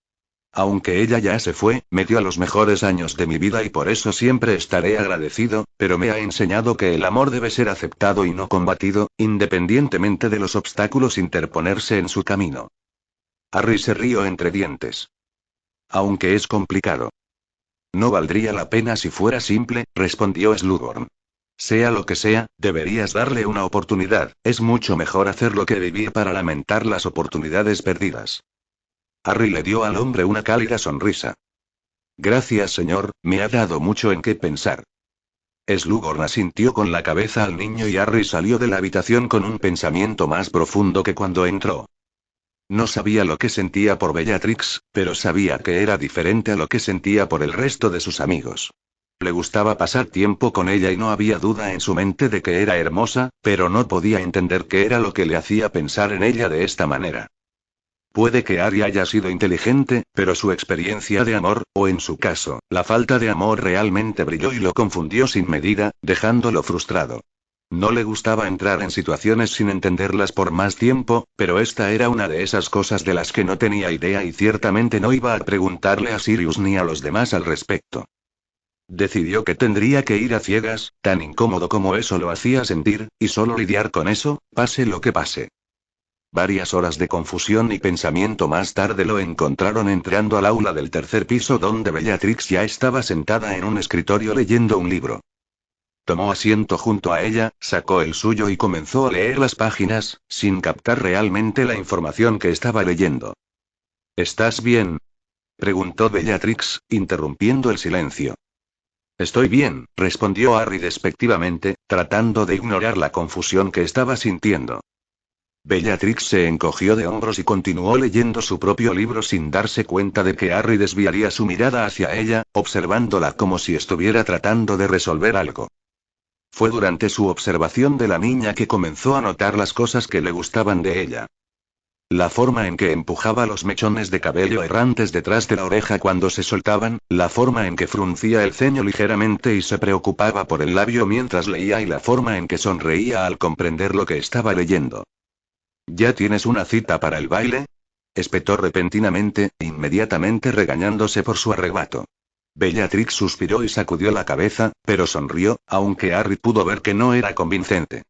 Speaker 1: Aunque ella ya se fue, me dio los mejores años de mi vida y por eso siempre estaré agradecido, pero me ha enseñado que el amor debe ser aceptado y no combatido, independientemente de los obstáculos interponerse en su camino. Harry se rió entre dientes. Aunque es complicado. No valdría la pena si fuera simple, respondió Slughorn. Sea lo que sea, deberías darle una oportunidad, es mucho mejor hacerlo que vivir para lamentar las oportunidades perdidas. Harry le dio al hombre una cálida sonrisa. Gracias, señor, me ha dado mucho en qué pensar. Slughorn asintió con la cabeza al niño y Harry salió de la habitación con un pensamiento más profundo que cuando entró. No sabía lo que sentía por Bellatrix, pero sabía que era diferente a lo que sentía por el resto de sus amigos. Le gustaba pasar tiempo con ella y no había duda en su mente de que era hermosa, pero no podía entender qué era lo que le hacía pensar en ella de esta manera. Puede que Harry haya sido inteligente, pero su experiencia de amor, o en su caso, la falta de amor realmente brilló y lo confundió sin medida, dejándolo frustrado. No le gustaba entrar en situaciones sin entenderlas por más tiempo, pero esta era una de esas cosas de las que no tenía idea y ciertamente no iba a preguntarle a Sirius ni a los demás al respecto. Decidió que tendría que ir a ciegas, tan incómodo como eso lo hacía sentir, y solo lidiar con eso, pase lo que pase. Varias horas de confusión y pensamiento más tarde lo encontraron entrando al aula del tercer piso donde Bellatrix ya estaba sentada en un escritorio leyendo un libro. Tomó asiento junto a ella, sacó el suyo y comenzó a leer las páginas, sin captar realmente la información que estaba leyendo. ¿Estás bien? Preguntó Bellatrix, interrumpiendo el silencio. Estoy bien, respondió Harry despectivamente, tratando de ignorar la confusión que estaba sintiendo. Bellatrix se encogió de hombros y continuó leyendo su propio libro sin darse cuenta de que Harry desviaría su mirada hacia ella, observándola como si estuviera tratando de resolver algo. Fue durante su observación de la niña que comenzó a notar las cosas que le gustaban de ella. La forma en que empujaba los mechones de cabello errantes detrás de la oreja cuando se soltaban, la forma en que fruncía el ceño ligeramente y se preocupaba por el labio mientras leía y la forma en que sonreía al comprender lo que estaba leyendo. ¿Ya tienes una cita para el baile? Espetó repentinamente, inmediatamente regañándose por su arrebato. Bellatrix suspiró y sacudió la cabeza, pero sonrió, aunque Harry pudo ver que no era convincente.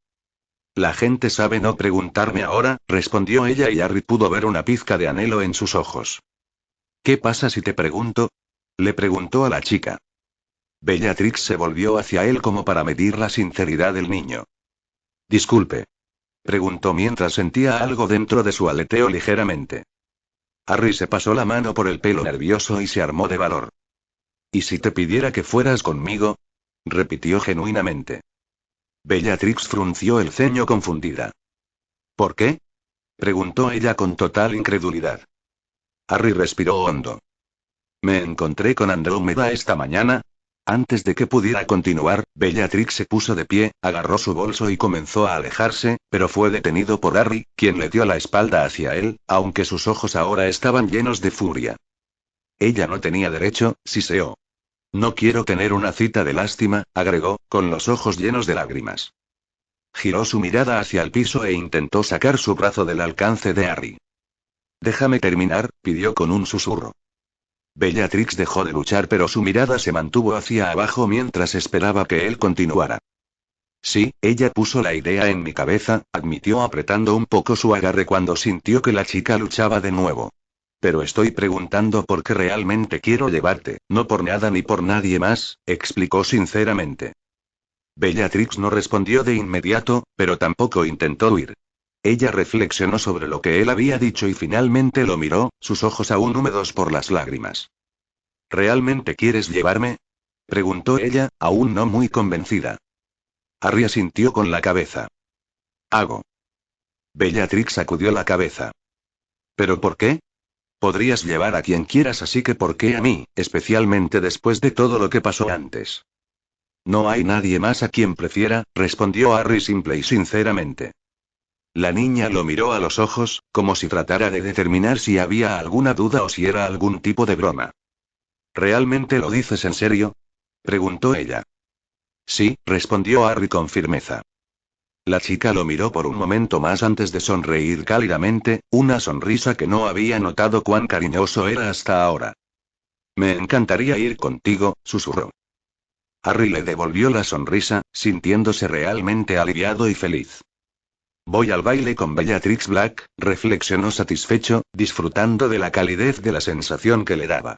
Speaker 1: La gente sabe no preguntarme ahora, respondió ella y Harry pudo ver una pizca de anhelo en sus ojos. ¿Qué pasa si te pregunto? Le preguntó a la chica. Bellatrix se volvió hacia él como para medir la sinceridad del niño. Disculpe. Preguntó mientras sentía algo dentro de su aleteo ligeramente. Harry se pasó la mano por el pelo nervioso y se armó de valor. ¿Y si te pidiera que fueras conmigo? Repitió genuinamente. Bellatrix frunció el ceño confundida. ¿Por qué? Preguntó ella con total incredulidad. Harry respiró hondo. Me encontré con Andrómeda esta mañana. Antes de que pudiera continuar, Bellatrix se puso de pie, agarró su bolso y comenzó a alejarse, pero fue detenido por Harry, quien le dio la espalda hacia él, aunque sus ojos ahora estaban llenos de furia. Ella no tenía derecho, siseó. No quiero tener una cita de lástima, agregó, con los ojos llenos de lágrimas. Giró su mirada hacia el piso e intentó sacar su brazo del alcance de Harry. Déjame terminar, pidió con un susurro. Bellatrix dejó de luchar, pero su mirada se mantuvo hacia abajo mientras esperaba que él continuara. Sí, ella puso la idea en mi cabeza, admitió apretando un poco su agarre cuando sintió que la chica luchaba de nuevo. Pero estoy preguntando por qué realmente quiero llevarte, no por nada ni por nadie más, explicó sinceramente. Bellatrix no respondió de inmediato, pero tampoco intentó huir. Ella reflexionó sobre lo que él había dicho y finalmente lo miró, sus ojos aún húmedos por las lágrimas. ¿Realmente quieres llevarme? Preguntó ella, aún no muy convencida. Harry asintió con la cabeza. Hago. Bellatrix sacudió la cabeza. ¿Pero por qué? Podrías llevar a quien quieras, así que ¿por qué a mí, especialmente después de todo lo que pasó antes? No hay nadie más a quien prefiera, respondió Harry simple y sinceramente. La niña lo miró a los ojos, como si tratara de determinar si había alguna duda o si era algún tipo de broma. ¿Realmente lo dices en serio? Preguntó ella. Sí, respondió Harry con firmeza. La chica lo miró por un momento más antes de sonreír cálidamente, una sonrisa que no había notado cuán cariñoso era hasta ahora. Me encantaría ir contigo, susurró. Harry le devolvió la sonrisa, sintiéndose realmente aliviado y feliz. Voy al baile con Bellatrix Black, reflexionó satisfecho, disfrutando de la calidez de la sensación que le daba.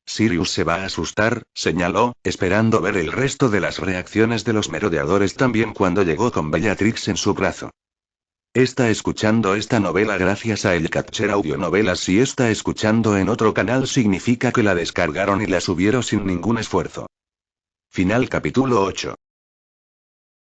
Speaker 1: Sirius se va a asustar, señaló, esperando ver el resto de las reacciones de los merodeadores también cuando llegó con Bellatrix en su brazo. Está escuchando esta novela gracias a El Catcher Audionovelas. Si está escuchando en otro canal significa que la descargaron y la subieron sin ningún esfuerzo. Final capítulo 8.